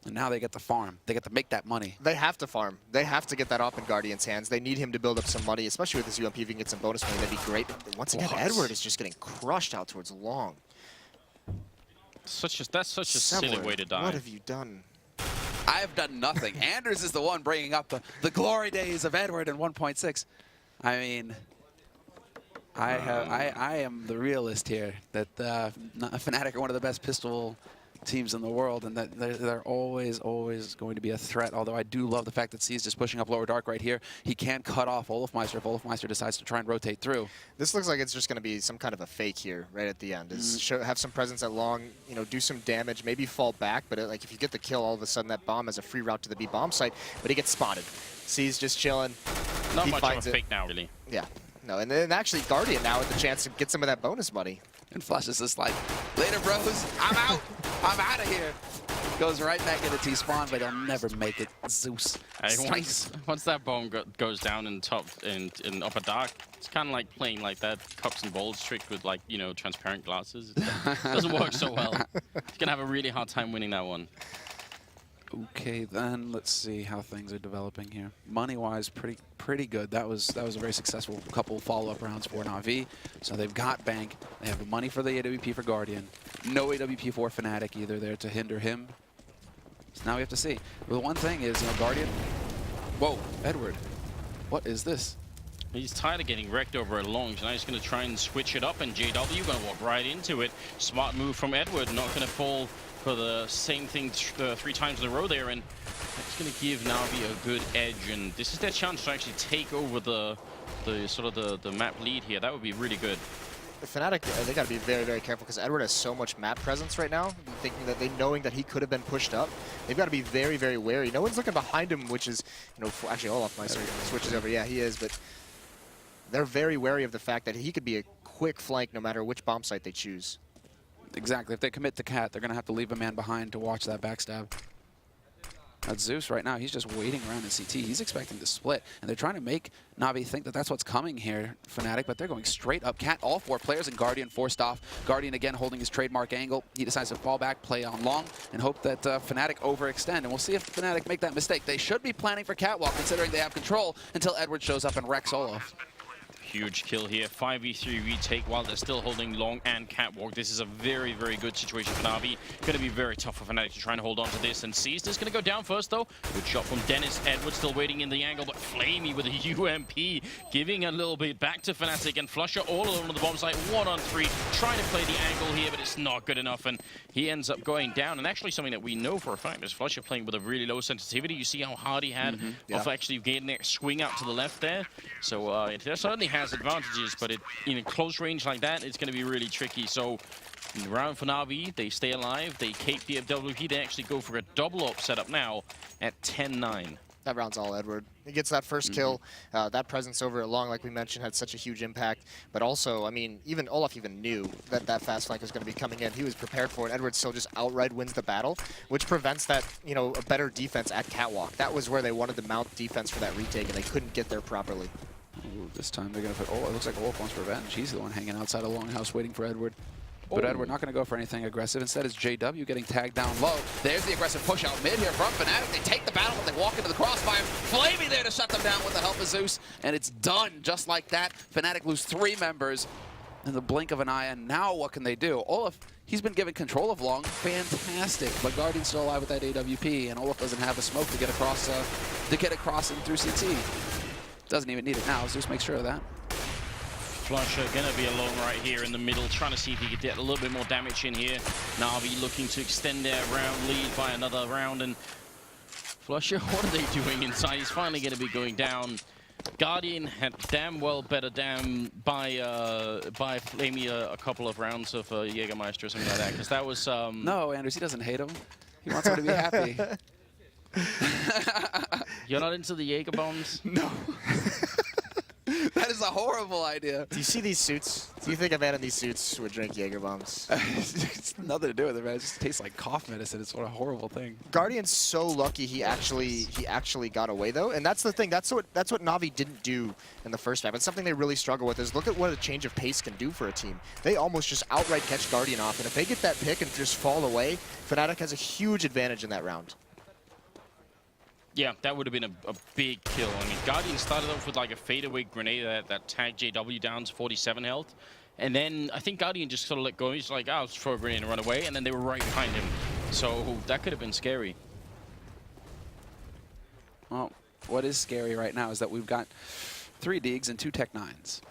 And now they get to farm. They get to make that money. They have to farm. They have to get that up in Guardian's hands. They need him to build up some money, especially with this UMP. If he can get some bonus money, that'd be great. But once again, Edward is just getting crushed out towards long. That's such a silly way to die. What have you done? I have done nothing. Anders is the one bringing up the glory days of Edward in 1.6. I mean, I am the realist here. That Fnatic are one of the best pistol teams in the world, and that they're always going to be a threat. Although I do love the fact that C's just pushing up lower dark right here. He can cut off Olofmeister if Olofmeister decides to try and rotate through. This looks like it's just going to be some kind of a fake here right at the end. Have some presence at long, you know, do some damage, maybe fall back, but like if you get the kill, all of a sudden that bomb has a free route to the B bomb site, but he gets spotted. C's just chilling. Not much of a fake now, really. Yeah. No, and then actually Guardian now with the chance to get some of that bonus money. And Flush is just like, later bros, I'm out. I'm out of here. Goes right back into T-spawn, but he'll never make it. Zeus. Once that bomb goes down in upper dark, it's kind of like playing like that cups and balls trick with, like, you know, transparent glasses. It doesn't work so well. You're gonna have a really hard time winning that one. Okay, then let's see how things are developing here. Money-wise, pretty good. That was a very successful couple follow-up rounds for NaVi. So they've got Bank. They have the money for the AWP for Guardian. No AWP for Fnatic either there to hinder him. So now we have to see. Well, the one thing is, you know, Guardian. Whoa, Edward. What is this? He's tired of getting wrecked over a long, so now he's going to try and switch it up, and JW going to walk right into it. Smart move from Edward, not going to fall for the same thing 3 times in a row there, and that's going to give NaVi a good edge, and this is their chance to actually take over the map lead here. That would be really good. The Fnatic, they got to be very, very careful because Edward has so much map presence right now, thinking that knowing that he could have been pushed up. They've got to be very, very wary. No one's looking behind him, which is, you know, actually Olofmeister switches over. Yeah, he is, but they're very wary of the fact that he could be a quick flank no matter which bomb site they choose. Exactly. If they commit to Cat, they're going to have to leave a man behind to watch that backstab. That's Zeus right now. He's just waiting around in CT. He's expecting to split, and they're trying to make NaVi think that that's what's coming here, Fnatic, but they're going straight up Cat. All 4 players, and Guardian forced off. Guardian again holding his trademark angle. He decides to fall back, play on long, and hope that Fnatic overextend. And we'll see if Fnatic make that mistake. They should be planning for Catwalk, considering they have control, until Edward shows up and wrecks Olof. Huge kill here. 5v3 retake while they're still holding long and Catwalk. This is a very, very good situation for NaVi. Going to be very tough for Fnatic to try and hold on to this. And C's just going to go down first, though. Good shot from Dennis. Edward still waiting in the angle, but Flamey with a UMP, giving a little bit back to Fnatic. And Flusher all alone on the bomb site, 1-on-3, trying to play the angle here, but it's not good enough. And he ends up going down. And actually something that we know for a fact is Flusher playing with a really low sensitivity. You see how hard he had of actually getting that swing out to the left there. So it certainly has advantages, but in close range like that, it's going to be really tricky. So in the round for NaVi, they stay alive, they cape the FWP, they actually go for a double up setup now at 10-9. That round's all Edward. He gets that first kill. That presence over at long, like we mentioned, had such a huge impact. But also, I mean, even Olaf even knew that that fast flank was going to be coming in. He was prepared for it. Edward still just outright wins the battle, which prevents that, you know, a better defense at Catwalk. That was where they wanted to mount defense for that retake, and they couldn't get there properly. Ooh, this time they're going to put, it looks like Olaf wants revenge. He's the one hanging outside a longhouse waiting for Edward. But Edward not going to go for anything aggressive. Instead, it's JW getting tagged down low. There's the aggressive push out mid here from Fnatic. They take the battle, but they walk into the crossfire. Flamey there to shut them down with the help of Zeus. And it's done just like that. Fnatic lose 3 members in the blink of an eye. And now what can they do? Olaf, he's been given control of long. Fantastic. But Guardian's still alive with that AWP. And Olaf doesn't have the smoke to get across and through CT. Doesn't even need it now. Zeus makes sure of that. Flusher going to be alone right here in the middle, trying to see if he could get a little bit more damage in here. NaVi looking to extend their round lead by another round, and Flusher, what are they doing inside? He's finally going to be going down. Guardian had damn well better by Flamey a couple of rounds of Jägermeister or something like that, because that was... No, Anders, he doesn't hate him. He wants him to be happy. You're not into the Jäger bombs? No. is a horrible idea. Do you see these suits? Do you think a man in these suits would drink Jaeger bombs? It's nothing to do with it, man. It just tastes like cough medicine. It's what a horrible thing. Guardian's so lucky he actually got away though, and that's the thing. That's what NaVi didn't do in the first half. It's something they really struggle with. Is look at what a change of pace can do for a team. They almost just outright catch Guardian off, and if they get that pick and just fall away, Fnatic has a huge advantage in that round. Yeah, that would have been a big kill. I mean, Guardian started off with like a fadeaway grenade that tagged JW down to 47 health. And then I think Guardian just sort of let go. He's like, oh, I'll just throw a grenade and run away. And then they were right behind him. So that could have been scary. Well, what is scary right now is that we've got 3 Deegs and 2 Tech 9s.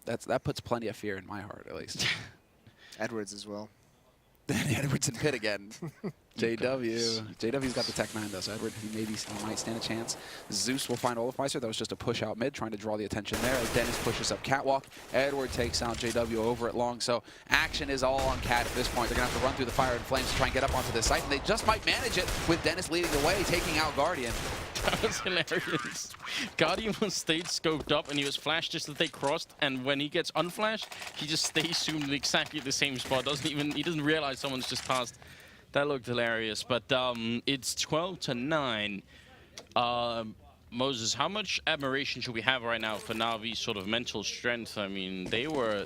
That puts plenty of fear in my heart, at least. Edwards as well. Edwards and Pitt again. JW's got the Tech 9 though, so Edward, he might stand a chance. Zeus will find Olafmeister. That was just a push out mid, trying to draw the attention there. As Dennis pushes up Catwalk, Edward takes out JW over at long. So action is all on Cat at this point. They're gonna have to run through the fire and flames to try and get up onto this site, and they just might manage it with Dennis leading the way, taking out Guardian. That was hilarious. Guardian was stayed scoped up and he was flashed just as they crossed, and when he gets unflashed, he just stays zoomed in exactly the same spot. He doesn't realize someone's just passed. That looked hilarious, but it's 12-9. Moses, how much admiration should we have right now for Navi's sort of mental strength? I mean, they were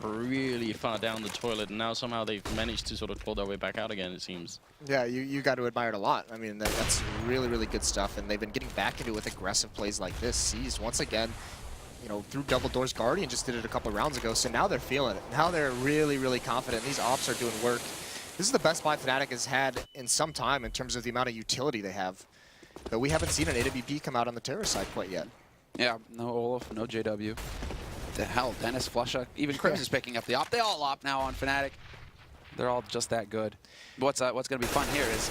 really far down the toilet, and now somehow they've managed to sort of claw their way back out again, it seems. Yeah, you got to admire it a lot. I mean, that's really, really good stuff, and they've been getting back into it with aggressive plays like this. Seized once again, you know, through double doors. Guardian just did it a couple rounds ago, so now they're feeling it. Now they're really, really confident. These ops are doing work. This is the best buy Fnatic has had in some time in terms of the amount of utility they have. But we haven't seen an AWP come out on the terror side quite yet. Yeah, no Olaf, no JW. The hell, Dennis, Flusha, even Crims is picking up the op. They all op now on Fnatic. They're all just that good. What's going to be fun here is,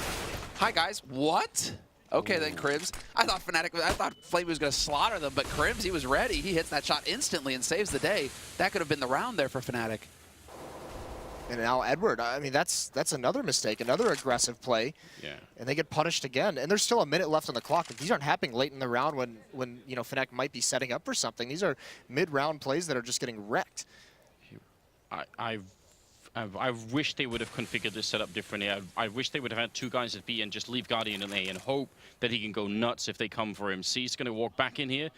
hi guys, what? Okay then, Crims. I thought Flame was going to slaughter them, but Crims, he was ready. He hits that shot instantly and saves the day. That could have been the round there for Fnatic. And now Edward, I mean, that's another mistake, another aggressive play. Yeah. And they get punished again. And there's still a minute left on the clock. These aren't happening late in the round when you know, Fnatic might be setting up for something. These are mid-round plays that are just getting wrecked. I wish they would have configured this setup differently. I wish they would have had 2 guys at B and just leave Guardian in A and hope that he can go nuts if they come for him. C's going to walk back in here.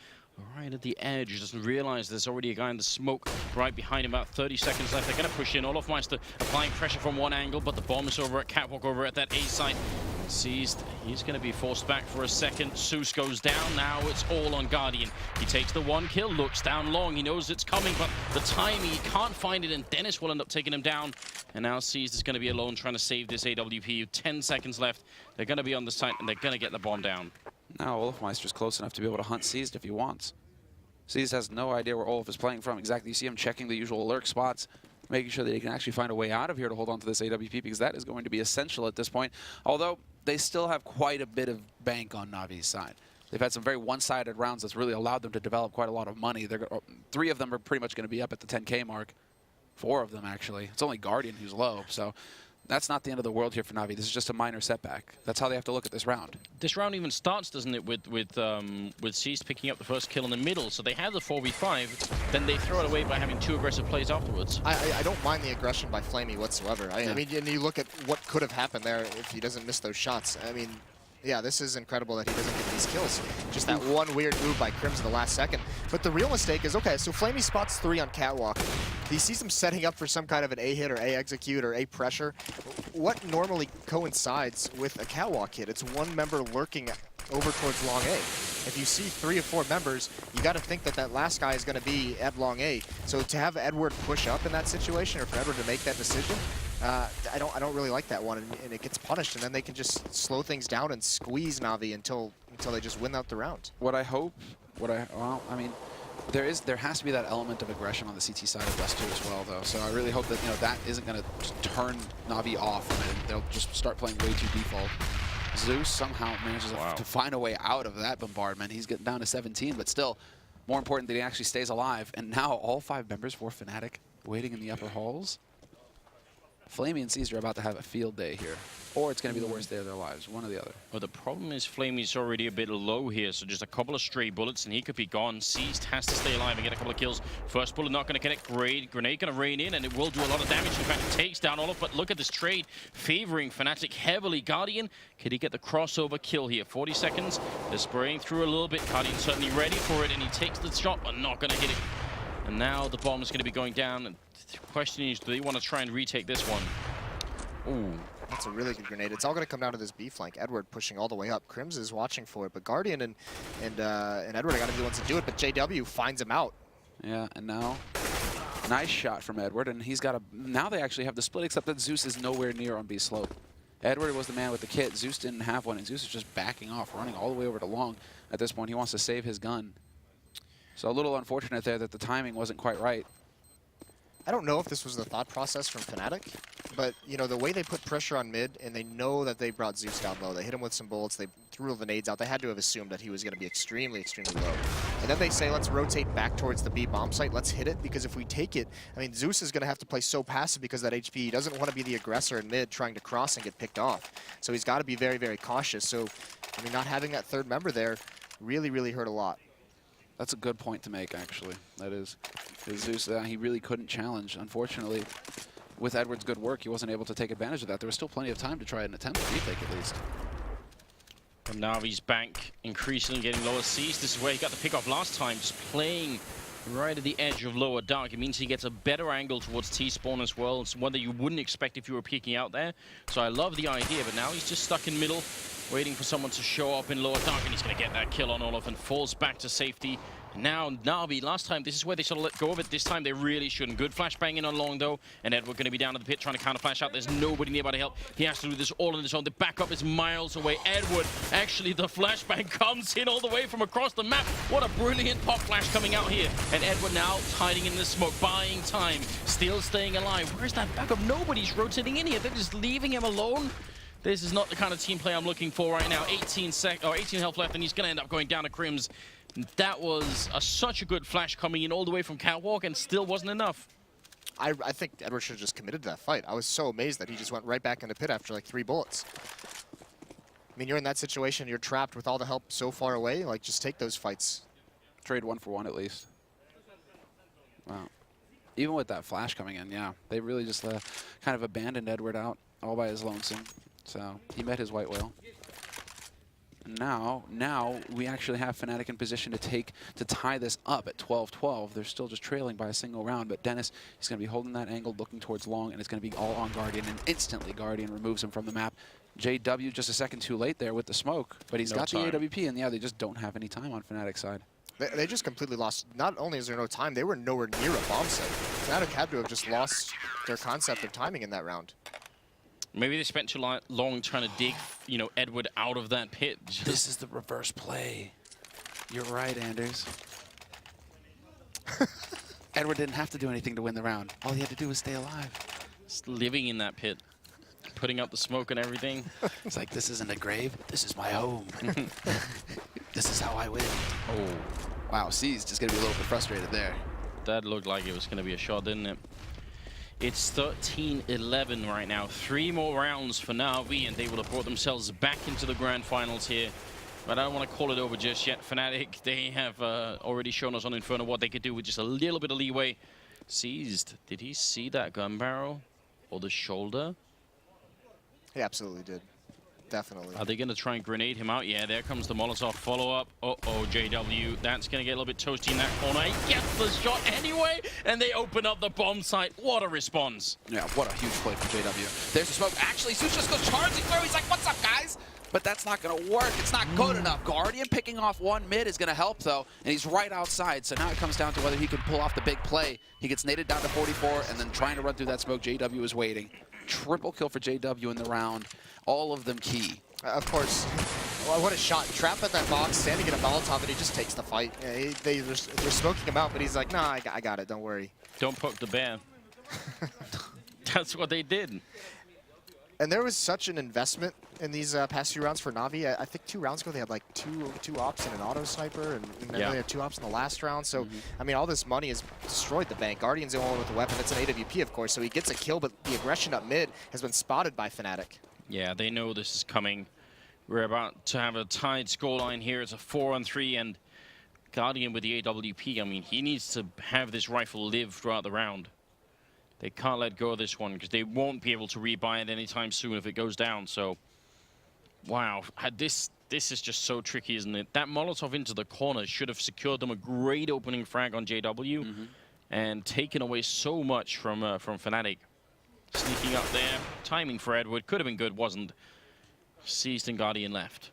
Right at the edge, doesn't realize there's already a guy in the smoke right behind him. About 30 seconds left. They're going to push in. Olafmeister applying pressure from one angle, but the bomb is over at Catwalk, over at that A site. Seized. He's going to be forced back for a second. Zeus goes down. Now it's all on Guardian. He takes the 1 kill, looks down long. He knows it's coming, but the timing, he can't find it, and Dennis will end up taking him down. And now Seized is going to be alone trying to save this AWP. 10 seconds left. They're going to be on the site, and they're going to get the bomb down. Now Olafmeister's close enough to be able to hunt Seized if he wants. Seized has no idea where Olaf is playing from exactly. You see him checking the usual lurk spots, making sure that he can actually find a way out of here to hold on to this AWP, because that is going to be essential at this point. Although they still have quite a bit of bank on Navi's side. They've had some very one-sided rounds that's really allowed them to develop quite a lot of money. 3 of them are pretty much going to be up at the 10K mark. 4 of them, actually. It's only Guardian who's low, so that's not the end of the world here for Navi. This is just a minor setback. That's how they have to look at this round. This round even starts, doesn't it, with Seized picking up the first kill in the middle. So they have the 4v5, then they throw it away by having 2 aggressive plays afterwards. I don't mind the aggression by Flamey whatsoever. I mean, and you look at what could have happened there if he doesn't miss those shots. I mean, yeah, this is incredible that he doesn't get these kills. Just that one weird move by Crims in the last second. But the real mistake is, okay, so Flamey spots 3 on Catwalk. He sees him setting up for some kind of an A hit or A execute or A pressure. What normally coincides with a Catwalk hit? It's one member lurking over towards long A. If you see 3 or 4 members, you got to think that that last guy is going to be at long A. So to have Edward push up in that situation, or for Edward to make that decision, I don't really like that one, and it gets punished, and then they can just slow things down and squeeze Navi until they just win out the round. What I hope, well, I mean, there has to be that element of aggression on the CT side of Dust2 as well, though. So I really hope that, you know, that isn't going to turn Navi off, and they'll just start playing way too default. Zeus somehow manages to find a way out of that bombardment. He's getting down to 17, but still, more important that he actually stays alive. And now all 5 members for Fnatic waiting in the upper halls. Flamey and Caesar are about to have a field day here. Or it's going to be the worst day of their lives, one or the other. Well, the problem is Flamey's already a bit low here, so just a couple of stray bullets and he could be gone. Seized has to stay alive and get a couple of kills. First bullet not going to connect. Grenade going to rain in, and it will do a lot of damage. In fact, it takes down Olaf, but look at this trade favoring Fnatic heavily. Guardian, could he get the crossover kill here? 40 seconds. They're spraying through a little bit. Guardian certainly ready for it, and he takes the shot, but not going to hit it. And now the bomb is going to be going down. And the question is, do they want to try and retake this one? Ooh. That's a really good grenade. It's all going to come down to this B flank. Edward pushing all the way up. Crims is watching for it, but Guardian and Edward are going to be the ones to do it, but JW finds him out. Yeah, and now, nice shot from Edward, and he's got a... Now they actually have the split, except that Zeus is nowhere near on B slope. Edward was the man with the kit. Zeus didn't have one, and Zeus is just backing off, running all the way over to long. At this point, he wants to save his gun. So a little unfortunate there that the timing wasn't quite right. I don't know if this was the thought process from Fnatic, but you know the way they put pressure on mid, and they know that they brought Zeus down low. They hit him with some bullets. They threw the nades out. They had to have assumed that he was going to be extremely, extremely low. And then they say, let's rotate back towards the B bomb site. Let's hit it, because if we take it, I mean, Zeus is going to have to play so passive because of that HP. He doesn't want to be the aggressor in mid trying to cross and get picked off. So he's got to be very, very cautious. So, I mean, not having that third member there really, really hurt a lot. That's a good point to make, actually. That is. Zeus, he really couldn't challenge. Unfortunately, with Edward's good work, he wasn't able to take advantage of that. There was still plenty of time to try and attempt a retake, at least. And NaVi's bank increasingly getting lower. Seas, this is where he got the pick off last time, just playing right at the edge of lower dark. It means he gets a better angle towards T-spawn as well. It's one that you wouldn't expect if you were peeking out there. So I love the idea, but now he's just stuck in middle, waiting for someone to show up in lower dark, and he's going to get that kill on Olaf and falls back to safety. Now NaVi, last time, this is where they sort of let go of it. This time they really shouldn't. Good flashbang in on long, though, and Edward going to be down in the pit trying to counter flash out. There's nobody nearby to help. He has to do this all on his own. The backup is miles away. Edward, actually, the flashbang comes in all the way from across the map. What a brilliant pop flash coming out here. And Edward now hiding in the smoke, buying time, still staying alive. Where's that backup? Nobody's rotating in here. They're just leaving him alone. This is not the kind of team play I'm looking for right now. 18 health left, and he's going to end up going down to Crims. That was such a good flash coming in all the way from Catwalk, and still wasn't enough. I think Edward should have just committed to that fight. I was so amazed that he just went right back in the pit after like 3 bullets. I mean, you're in that situation, you're trapped with all the help so far away, like just take those fights. Trade 1 for 1 at least. Wow. Even with that flash coming in, yeah, they really just kind of abandoned Edward out all by his lonesome. So he met his white whale. Now we actually have Fnatic in position to tie this up at 12-12. They're still just trailing by a single round, but Dennis, he's going to be holding that angle, looking towards long, and it's going to be all on Guardian, and instantly Guardian removes him from the map. JW just a second too late there with the smoke, but he's got the AWP, and yeah, they just don't have any time on Fnatic's side. They just completely lost. Not only is there no time, they were nowhere near a bomb site. Fnatic had to have just lost their concept of timing in that round. Maybe they spent too long trying to dig, you know, Edward out of that pit. This is the reverse play. You're right, Anders. Edward didn't have to do anything to win the round. All he had to do was stay alive. Just living in that pit, putting out the smoke and everything. It's like, this isn't a grave. This is my home. This is how I win. Oh. Wow, C's just going to be a little bit frustrated there. That looked like it was going to be a shot, didn't it? It's 13-11 right now. 3 more rounds for NaVi, and they will have brought themselves back into the grand finals here. But I don't want to call it over just yet. Fnatic, they have already shown us on Inferno what they could do with just a little bit of leeway. Seized. Did he see that gun barrel? Or the shoulder? He absolutely did. Definitely. Are they going to try and grenade him out? Yeah, there comes the Molotov follow-up. Uh-oh, JW. That's going to get a little bit toasty in that corner. He gets the shot anyway, and they open up the bomb site. What a response. Yeah, what a huge play from JW. There's the smoke. Actually, Zeus just goes charging through. He's like, what's up, guys? But that's not going to work. It's not good enough. Guardian picking off 1 mid is going to help, though, and he's right outside. So now it comes down to whether he can pull off the big play. He gets naded down to 44, and then trying to run through that smoke. JW is waiting. Triple kill for JW in the round. All of them key. Of course. Well, what a shot. Trapped at that box, standing in a Molotov, and he just takes the fight. Yeah, they're smoking him out, but he's like, nah, I got it, don't worry. Don't poke the bear. That's what they did. And there was such an investment in these past few rounds for Na'Vi. I think 2 rounds ago they had like two ops and an auto sniper, and then they had 2 ops in the last round. So, I mean, all this money has destroyed the bank. Guardian's the only one with the weapon. It's an AWP, of course, so he gets a kill, but the aggression up mid has been spotted by Fnatic. Yeah, they know this is coming. We're about to have a tied scoreline here. It's a 4-on-3, and Guardian with the AWP, I mean, he needs to have this rifle live throughout the round. They can't let go of this one because they won't be able to rebuy it anytime soon if it goes down. So, wow, this is just so tricky, isn't it? That Molotov into the corner should have secured them a great opening frag on JW and taken away so much from Fnatic. Sneaking up there, timing for Edward could have been good, wasn't. Seized and Guardian left.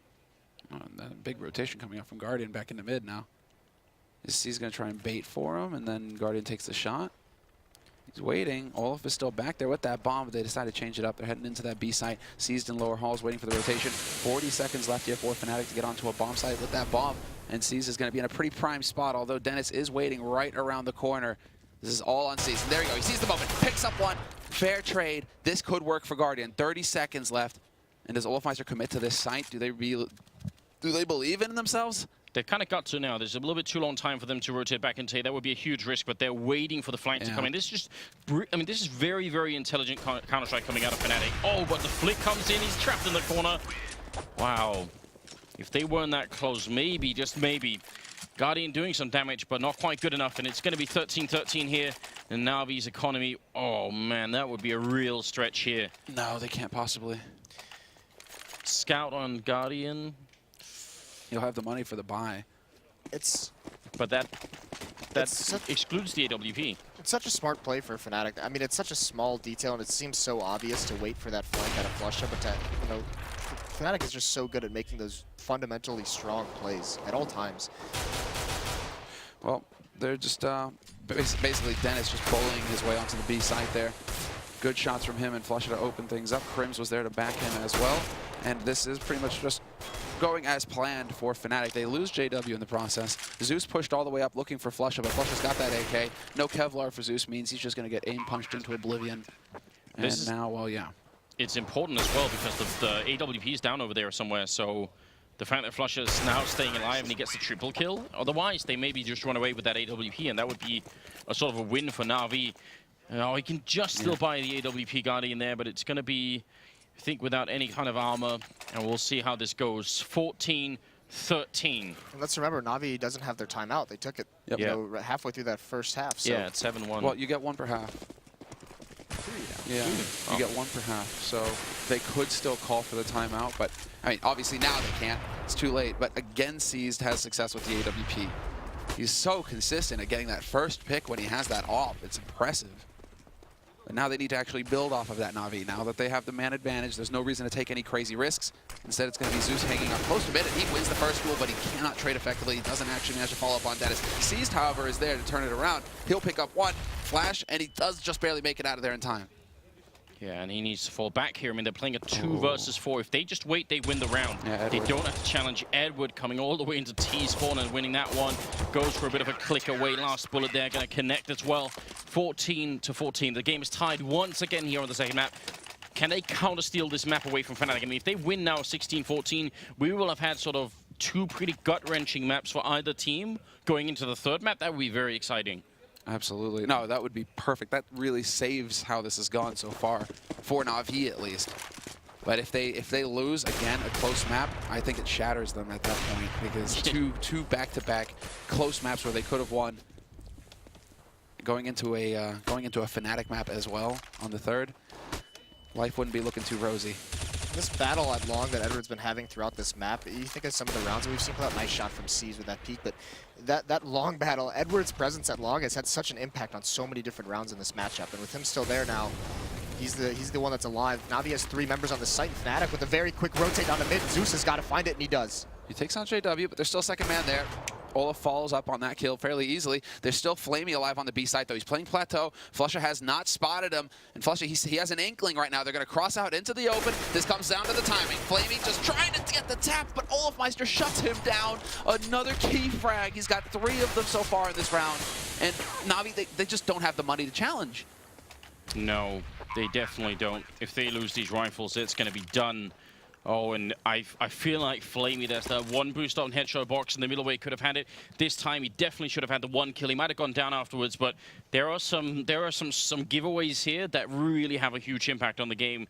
Oh, and then a big rotation coming up from Guardian back into mid now. He's going to try and bait for him, and then Guardian takes the shot. He's waiting. Olaf is still back there with that bomb, but they decide to change it up. They're heading into that B site. Seized in lower halls, waiting for the rotation. 40 seconds left here for Fnatic to get onto a bomb site with that bomb. And Seized is going to be in a pretty prime spot, although Dennis is waiting right around the corner. This is all on Seized. There you go. He sees the moment. Picks up one. Fair trade. This could work for Guardian. 30 seconds left. And does Olafmeister commit to this site? Do they believe in themselves? They've kind of got to now. There's a little bit too long time for them to rotate back and take. That would be a huge risk, but they're waiting for the flank to come in. This is just, I mean, this is very, very intelligent Counter-Strike coming out of Fnatic. Oh, but the flick comes in. He's trapped in the corner. Wow. If they weren't that close, maybe, just maybe. Guardian doing some damage, but not quite good enough, and it's going to be 13-13 here. And Na'Vi's economy, oh man, that would be a real stretch here. No, they can't possibly. Scout on Guardian. He'll have the money for the buy. But that excludes the AWP. It's such a smart play for Fnatic. I mean, it's such a small detail, and it seems so obvious to wait for that flank out of Flusha, but Fnatic is just so good at making those fundamentally strong plays at all times. Well, they're just basically Dennis just bullying his way onto the B site there. Good shots from him and Flusha to open things up. Crims was there to back him as well. And this is pretty much just going as planned for Fnatic. They lose JW in the process. Zeus pushed all the way up looking for Flusha, but Flusha's got that AK. No Kevlar for Zeus means he's just going to get aim punched into oblivion. And now, well, yeah. It's important as well because the AWP is down over there somewhere, so the fact that Flusha's now staying alive and he gets the triple kill, otherwise they maybe just run away with that AWP, and that would be a sort of a win for Na'Vi. Oh, he can just still buy the AWP Guardian there, but it's going to be, I think, without any kind of armor, and we'll see how this goes. 14-13. And let's remember, Na'Vi doesn't have their timeout. They took it halfway through that first half. So. Yeah, it's 7-1. Well, you get one per half. Yeah, you get one per half. So they could still call for the timeout, but I mean, obviously now they can't. It's too late. But again, Seized has success with the AWP. He's so consistent at getting that first pick when he has that off. It's impressive. But now they need to actually build off of that Na'Vi. Now that they have the man advantage, there's no reason to take any crazy risks. Instead, it's going to be Zeus hanging up close to mid, and he wins the first duel, but he cannot trade effectively. He doesn't actually manage to follow up on Dennis. Seized, however, is there to turn it around. He'll pick up one flash, and he does just barely make it out of there in time. Yeah, and he needs to fall back here. I mean, they're playing a 2 versus 4. If they just wait, they win the round. Yeah, they don't have to challenge Edward coming all the way into T spawn and winning that one. Goes for a bit of a click away. Last bullet there, going to connect as well. 14-14. The game is tied once again here on the second map. Can they counter-steal this map away from Fnatic? I mean, if they win now 16-14, we will have had sort of 2 pretty gut-wrenching maps for either team going into the third map. That would be very exciting. Absolutely. No, that would be perfect. That really saves how this has gone so far, for Na'Vi at least. But if they lose, again, a close map, I think it shatters them at that point, because two back-to-back close maps where they could have won, going into a Fnatic map as well on the third, life wouldn't be looking too rosy. This battle at long that Edward's been having throughout this map, you think of some of the rounds that we've seen, that nice shot from Seas with that peak, but that long battle, Edward's presence at long has had such an impact on so many different rounds in this matchup, and with him still there now, he's the one that's alive. Na'Vi has 3 members on the site. Fnatic with a very quick rotate on the mid. Zeus has got to find it, and he does. He takes on JW, but there's still second man there. Olaf follows up on that kill fairly easily. There's still Flamey alive on the B site, though. He's playing Plateau. Flusha has not spotted him. And Flusha, he has an inkling right now. They're going to cross out into the open. This comes down to the timing. Flamey just trying to get the tap, but Olafmeister shuts him down. Another key frag. He's got 3 of them so far in this round. And Na'Vi, they just don't have the money to challenge. No, they definitely don't. If they lose these rifles, it's going to be done. Oh, and I feel like Flamey, there's that one boost on headshot box in the middle where he could have had it. This time, he definitely should have had the one kill. He might have gone down afterwards, but there are some giveaways here that really have a huge impact on the game.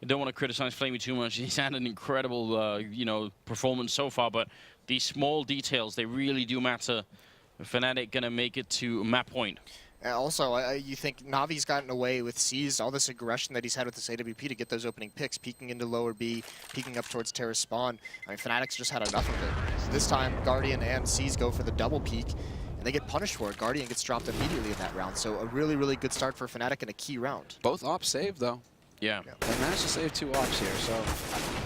I don't want to criticize Flamey too much. He's had an incredible, you know, performance so far, but these small details, they really do matter. Fnatic going to make it to map point. Also, you think Navi's gotten away with C's, all this aggression that he's had with this AWP to get those opening picks, peeking into lower B, peeking up towards Terra's spawn. I mean, Fnatic's just had enough of it. So this time, Guardian and C's go for the double peek, and they get punished for it. Guardian gets dropped immediately in that round, so a really, really good start for Fnatic in a key round. Both ops saved, though. Yeah. They managed to save 2 ops here, so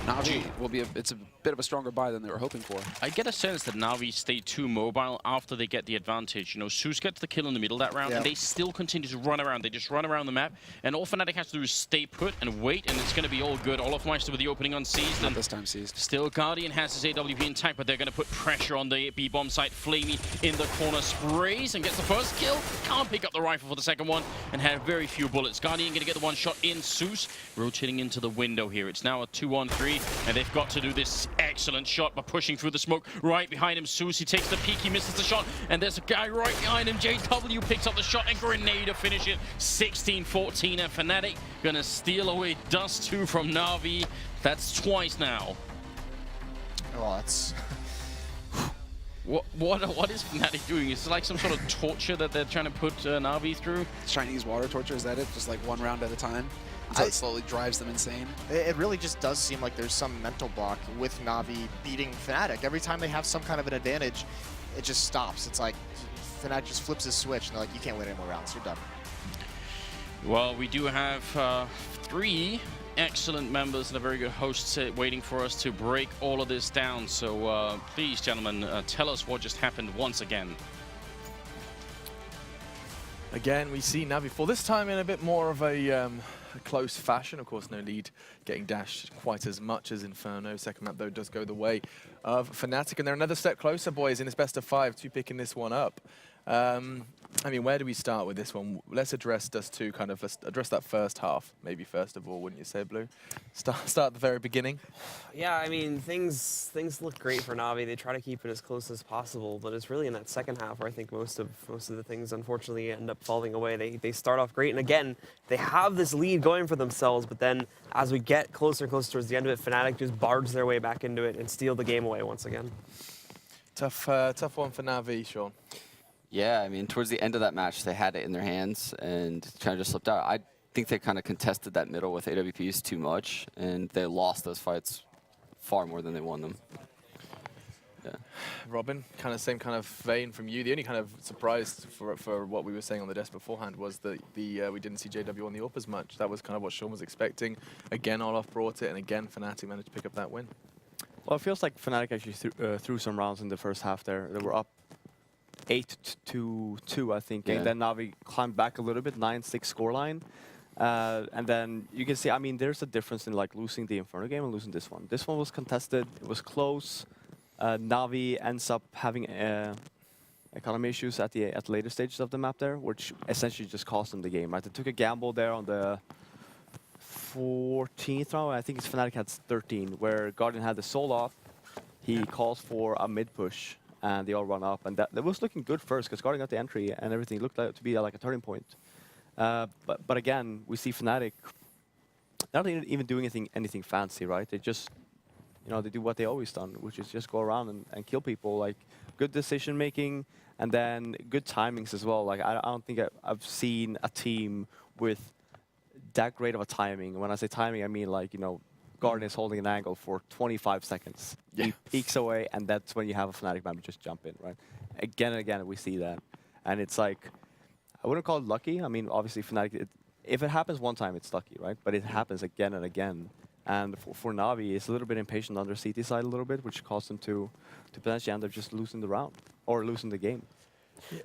Navi will be it's a bit of a stronger buy than they were hoping for. I get a sense that Navi stay too mobile after they get the advantage. You know, Zeus gets the kill in the middle of that round, and they still continue to run around. They just run around the map, and all Fnatic has to do is stay put and wait, and it's going to be all good. Olofmeister with the opening unseized. Not this time seized. Still, Guardian has his AWP intact, but they're going to put pressure on the B-bomb site. Flamey in the corner sprays and gets the first kill. Can't pick up the rifle for the second one, and had very few bullets. Guardian going to get the one shot in. Zeus rotating into the window here. It's now a 2-on-3, and they've got to do this excellent shot by pushing through the smoke. Right behind him, Zeus, he takes the peek, he misses the shot, and there's a guy right behind him. JW picks up the shot, and Grenade to finish it. 16-14, and Fnatic gonna steal away Dust2 from NaVi. That's twice now. Oh, that's... What is Fnatic doing? Is it like some sort of torture that they're trying to put NaVi through? Chinese water torture, is that it? Just like one round at a time? Until it slowly drives them insane? It really just does seem like there's some mental block with NaVi beating Fnatic. Every time they have some kind of an advantage, it just stops. It's like Fnatic just flips his switch, and they're like, you can't win any more rounds, you're done. Well, we do have 3 excellent members and a very good host waiting for us to break all of this down. So please, gentlemen, tell us what just happened once again. Again, we see NaVi fall, this time in a bit more of a close fashion. Of course, no lead getting dashed quite as much as Inferno. Second map, though, does go the way of Fnatic, and they're another step closer, boys, in this best of 5 to picking this one up. I mean, where do we start with this one? Let's address Dust2, kind of, let's address that first half, maybe first of all, wouldn't you say, Blue? Start at the very beginning. Yeah, I mean, things look great for NaVi. They try to keep it as close as possible, but it's really in that second half where I think most of the things, unfortunately, end up falling away. They start off great, and again, they have this lead going for themselves, but then as we get closer and closer towards the end of it, Fnatic just barge their way back into it and steal the game away once again. Tough one for NaVi, Sean. Yeah, I mean, towards the end of that match, they had it in their hands and kind of just slipped out. I think they kind of contested that middle with AWPs too much, and they lost those fights far more than they won them. Yeah. Robin, kind of same kind of vein from you. The only kind of surprise for what we were saying on the desk beforehand was that we didn't see JW on the AWP as much. That was kind of what Sean was expecting. Again, Olaf brought it, and again, Fnatic managed to pick up that win. Well, it feels like Fnatic actually threw some rounds in the first half there. They were up 8-2, I think, and then NaVi climbed back a little bit, 9-6 scoreline. And then you can see, I mean, there's a difference in like losing the Inferno game and losing this one. This one was contested, it was close. NaVi ends up having economy issues at the later stages of the map there, which essentially just cost them the game, right? They took a gamble there on the 14th round, I think it's Fnatic had 13, where Guardian had the soul off. He calls for a mid push, and they all run up, and that was looking good first because Guardian got the entry and everything looked like to be like a turning point. But again, we see Fnatic not even doing anything fancy, right? They just, you know, they do what they always done, which is just go around and kill people. Like good decision making and then good timings as well. Like I don't think I've seen a team with that great of a timing. When I say timing, I mean like, you know, Guardian is holding an angle for 25 seconds. Yeah. He peeks away, and that's when you have a Fnatic member just jump in, right? Again and again, we see that. And it's like, I wouldn't call it lucky. I mean, obviously, Fnatic, if it happens one time, it's lucky, right? But it happens again and again. And for NaVi, it's a little bit impatient on their CT side a little bit, which caused them to potentially end up just losing the round, or losing the game. Yeah.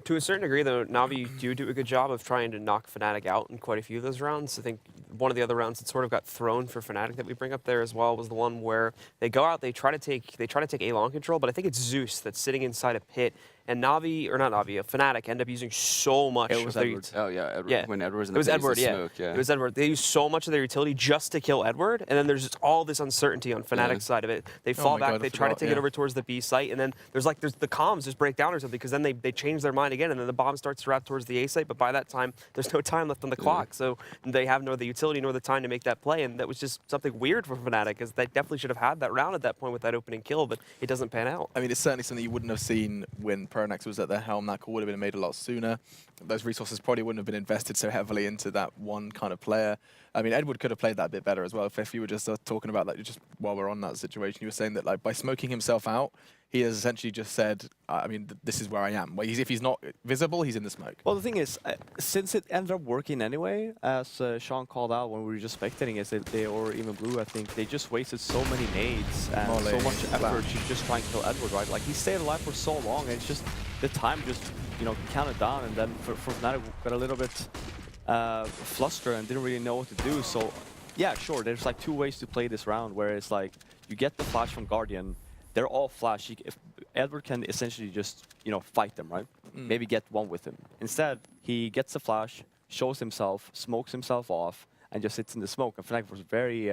To a certain degree, though, NaVi do a good job of trying to knock Fnatic out in quite a few of those rounds. I think one of the other rounds that sort of got thrown for Fnatic that we bring up there as well was the one where they go out, they try to take A long control, but I think it's Zeus that's sitting inside a pit, and Navi, or not Navi, Fnatic end up using so much. It was of their Edward. Oh yeah, Edward. Yeah. When Edward's in It was the Edward, phase of yeah. smoke, yeah. It was Edward. They use so much of their utility just to kill Edward, and then there's just all this uncertainty on Fnatic's side of it. They fall my back, God, I they try to forgot, take it yeah. over towards the B site, and then there's the comms just break down or something, because then they change their mind again, and then the bomb starts to wrap towards the A site, but by that time, there's no time left on the clock, so they have nor the utility nor the time to make that play, and that was just something weird for Fnatic, because they definitely should have had that round at that point with that opening kill, but it doesn't pan out. I mean, it's certainly something you wouldn't have seen when Pronax was at their helm. That call would have been made a lot sooner. Those resources probably wouldn't have been invested so heavily into that one kind of player. I mean, Edward could have played that a bit better as well. If you were just talking about that, just while we're on that situation, you were saying that like by smoking himself out, he has essentially just said, I mean, this is where I am. If he's not visible, he's in the smoke. Well, the thing is, since it ended up working anyway, as Sean called out when we were just spectating it, or even Blue, I think, they just wasted so many nades and Molly, so much effort flash. to just try and kill Edward, right? Like, he stayed alive for so long, and it's just, the time just, you know, counted down, and then for Fnatic got a little bit flustered and didn't really know what to do. So, yeah, sure, there's like two ways to play this round, where it's like, you get the flash from Guardian, they're all flash. If Edward can essentially just, you know, fight them, right? Maybe get one with him. Instead, he gets the flash, shows himself, smokes himself off, and just sits in the smoke. And Fnatic was very,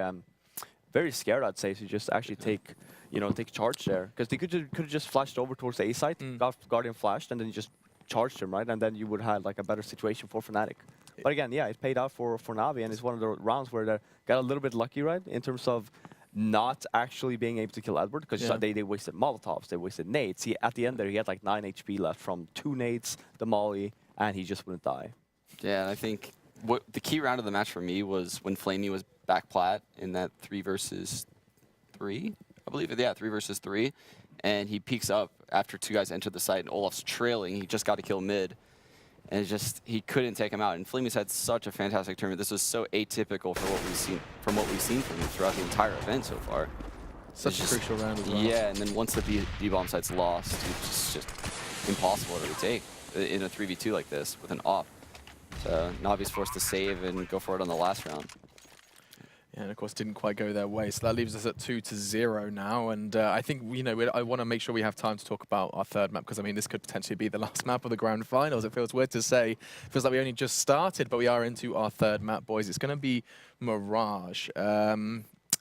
very scared, I'd say, to just actually take charge there, because they could have just flashed over towards the A site, got Guardian flashed, and then just charged him, right? And then you would have like a better situation for Fnatic. But again, yeah, it paid out for Navi, and it's one of the rounds where they got a little bit lucky, right, in terms of not actually being able to kill Edward, because they wasted Molotovs, they wasted nades. At the end there, he had like 9 HP left from 2 nades, the molly, and he just wouldn't die. Yeah, and I think what the key round of the match for me was when Flamey was back plat in that 3 versus 3, I believe. Yeah, 3 versus 3, and he peeks up after 2 guys enter the site, and Olaf's trailing. He just got to kill mid, and it's just he couldn't take him out. And Flamey's had such a fantastic tournament. This was so atypical for what we've seen from him throughout the entire event so far. Such a crucial round as well. Yeah, and then once the B-bomb site's lost, it's just impossible to retake in a 3v2 like this with an op. So Navi's forced to save and go for it on the last round. Yeah, and of course didn't quite go their way. So that leaves us at 2-0 now. And I think, you know, I want to make sure we have time to talk about our third map, because I mean, this could potentially be the last map of the grand finals. It feels weird to say. It feels like we only just started, but we are into our third map, boys. It's going to be Mirage.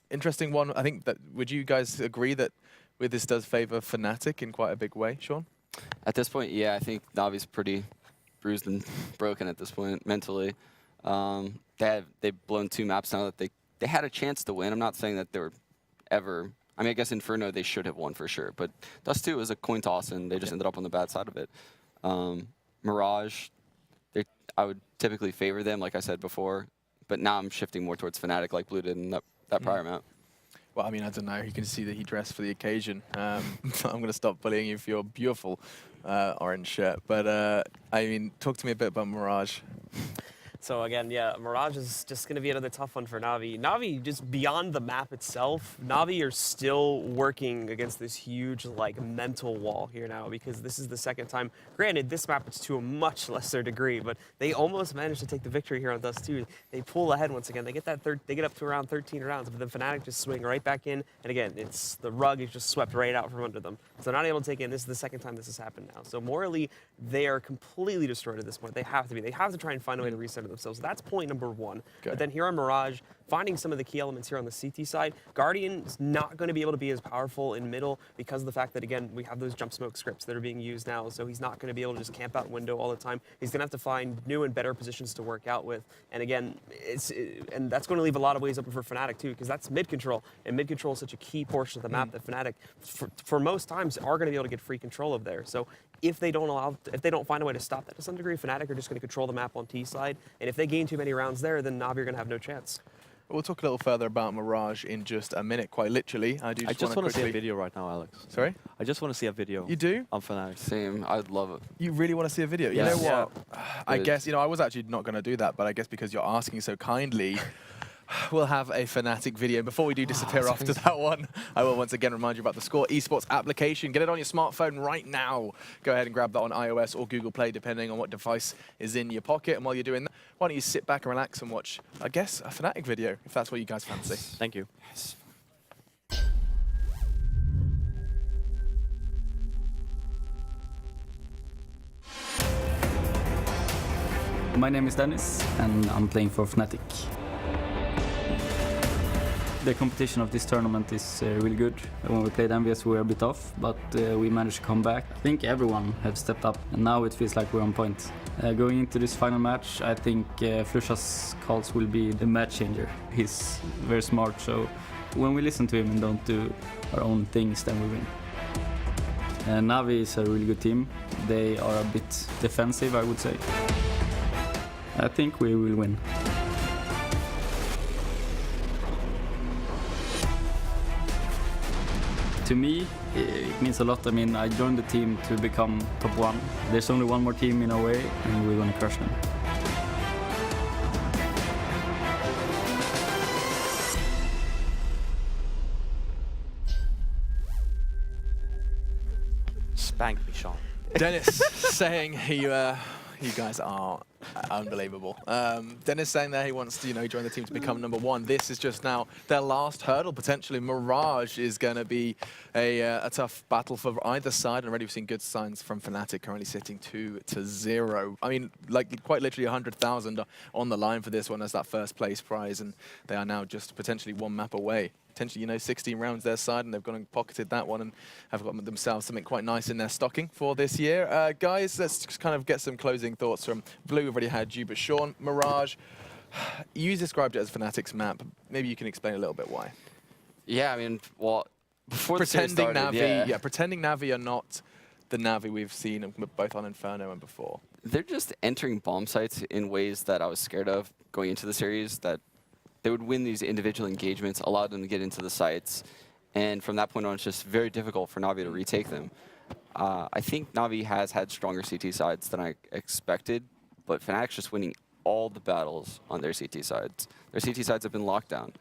Interesting one. I think that, would you guys agree that with this does favor Fnatic in quite a big way, Sean? At this point, yeah, I think Navi's pretty bruised and broken at this point mentally. They've blown 2 maps now that they had a chance to win. I'm not saying that they were ever... I mean, I guess Inferno they should have won for sure, but Dust2 was a coin toss, and they just ended up on the bad side of it. Mirage, I would typically favor them, like I said before, but now I'm shifting more towards Fnatic, like Blue did in that prior map. Well, I mean, I don't know. You can see that he dressed for the occasion. I'm going to stop bullying you for your beautiful orange shirt. But, I mean, talk to me a bit about Mirage. So again, yeah, Mirage is just going to be another tough one for Navi. Navi, just beyond the map itself, Navi are still working against this huge, like, mental wall here now, because this is the second time. Granted, this map is to a much lesser degree, but they almost managed to take the victory here on Dust2. They pull ahead once again. They get that they get up to around 13 rounds, but then Fnatic just swing right back in, and again, it's the rug is just swept right out from under them. So they're not able to take it in. This is the second time this has happened now. So morally, they are completely destroyed at this point. They have to be. They have to try and find a way to reset themselves. That's point number 1. Okay. But then here on Mirage, finding some of the key elements here on the CT side, Guardian's not going to be able to be as powerful in middle because of the fact that, again, we have those jump smoke scripts that are being used now, so he's not going to be able to just camp out window all the time. He's going to have to find new and better positions to work out with. And again, and that's going to leave a lot of ways open for Fnatic too, because that's mid control, and mid control is such a key portion of the map that Fnatic, for most times, are going to be able to get free control of there. So if they don't find a way to stop that to some degree, Fnatic are just going to control the map on T side, and if they gain too many rounds there, then Navi are going to have no chance. We'll talk a little further about Mirage in just a minute, quite literally. I just want to see a quickly... video right now, Alex. Sorry? I just want to see a video. You do? On Fnatic. Same, I'd love it. You really want to see a video? Yes. You know what? I Good. guess, you know, I was actually not going to do that, but I guess because you're asking so kindly, we'll have a Fnatic video. Before we do disappear after that one, I will once again remind you about the Score Esports application. Get it on your smartphone right now. Go ahead and grab that on iOS or Google Play, depending on what device is in your pocket. And while you're doing that, why don't you sit back and relax and watch, I guess, a Fnatic video, if that's what you guys fancy. Thank you. Yes. My name is Dennis, and I'm playing for Fnatic. The competition of this tournament is really good. When we played MVS, we were a bit off, but we managed to come back. I think everyone has stepped up, and now it feels like we're on point. Going into this final match, I think Flusha's calls will be the match changer. He's very smart, so when we listen to him and don't do our own things, then we win. NaVi is a really good team. They are a bit defensive, I would say. I think we will win. To me, it means a lot. I mean, I joined the team to become top 1. There's only one more team in a way, and we're gonna crush them. Spank me, Sean. Dennis saying you guys are unbelievable. Dennis saying there he wants to, join the team to become number 1. This is just now their last hurdle, potentially. Mirage is going to be a tough battle for either side. And already we've seen good signs from Fnatic, currently sitting 2-0. I mean, like quite literally 100,000 on the line for this one as that first place prize. And they are now just potentially 1 map away. Potentially, 16 rounds their side, and they've gone and pocketed that one and have got themselves something quite nice in their stocking for this year. Guys, let's just kind of get some closing thoughts from Blue. We've already had you, but Sean, Mirage, you described it as Fnatic's map. Maybe you can explain a little bit why. Yeah, I mean, well, before the series Pretending started, NaVi, pretending NaVi are not the NaVi we've seen both on Inferno and before. they're just entering bomb sites in ways that I was scared of going into the series, that they would win these individual engagements, allow them to get into the sites, and from that point on, it's just very difficult for NaVi to retake them. I think NaVi has had stronger CT sides than I expected, but Fnatic's just winning all the battles on their CT sides. Their CT sides have been locked down,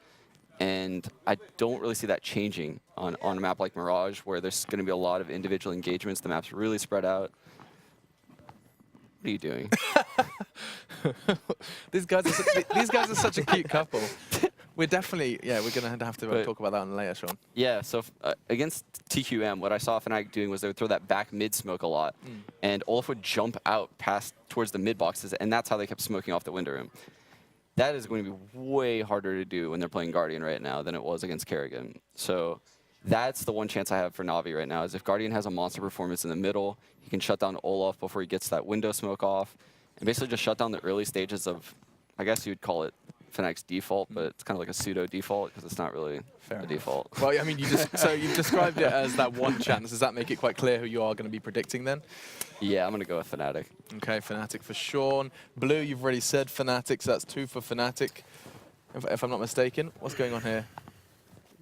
and I don't really see that changing on a map like Mirage, where there's going to be a lot of individual engagements. The map's really spread out. What are you doing? These guys are such a cute couple. We're definitely, we're going to have to talk about that on later, Sean. Yeah, so against TQM, what I saw Fnatic doing was they would throw that back mid smoke a lot, and Olaf would jump out past towards the mid boxes, and that's how they kept smoking off the window room. That is going to be way harder to do when they're playing Guardian right now than it was against Kerrigan. So that's the one chance I have for NaVi right now, is if Guardian has a monster performance in the middle, he can shut down Olaf before he gets that window smoke off, and basically just shut down the early stages of, I guess you'd call it Fnatic's default, but it's kind of like a pseudo default because it's not really a default. Well, I mean, so you've described it as that one chance. Does that make it quite clear who you are going to be predicting then? Yeah, I'm going to go with Fnatic. Okay, Fnatic for Sean. Blue, you've already said Fnatic, so that's 2 for Fnatic, if I'm not mistaken. What's going on here?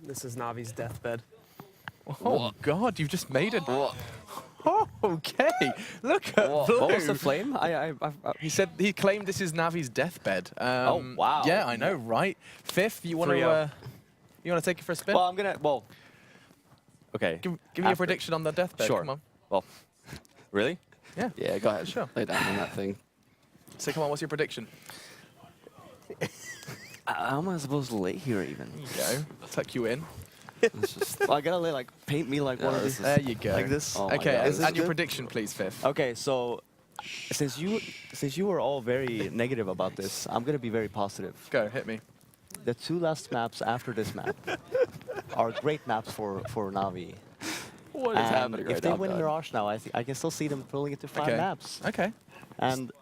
This is Navi's deathbed. Oh, God, you've just made it. Oh, okay. Look at Blue. What was the flame? He claimed this is Navi's deathbed. Oh, wow. Yeah, I know, right? Fifth, you want to take it for a spin? Well, okay. Give me your prediction on the deathbed. Sure. Come on. Well, really? Yeah. Yeah, go ahead. Sure. Lay down on that thing. So come on, what's your prediction? How am I supposed to lay here even? There you go. Tuck you in. It's just, Well, I gotta lay, paint me like one of these. There you go. Like this? Oh my Okay, God. and your good? prediction, please, Fifth. Okay, so since you were all very negative about this, I'm gonna be very positive. Go, hit me. The 2 last maps after this map are great maps for NaVi. what is happening right if they now, win God? Mirage now, I can still see them pulling it to 5 Okay. maps. Okay. And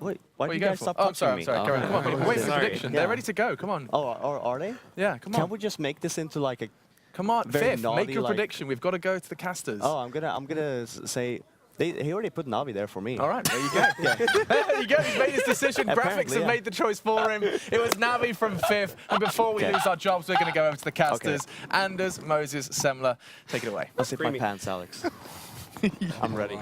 wait, why What do are you going guys for? stop Oh, I'm touching sorry. me? Carry on. Come on, wait for the Sorry. prediction. Yeah. They're ready to go. Come on. Oh, are they? Yeah, come Can on. we just make this into like a? Come on, very Fifth, make naughty, your like- prediction. We've got to go to the casters. Oh, I'm gonna say. He already put Navi there for me. All right, there you go. There you go. He's made his decision. Graphics Apparently, have yeah. made the choice for him. It was Navi from Fifth. And before we lose our jobs, we're going to go over to the casters. Anders, Moses, Semler, take it away. I'll zip my Creamy. pants, Alex. I'm ready.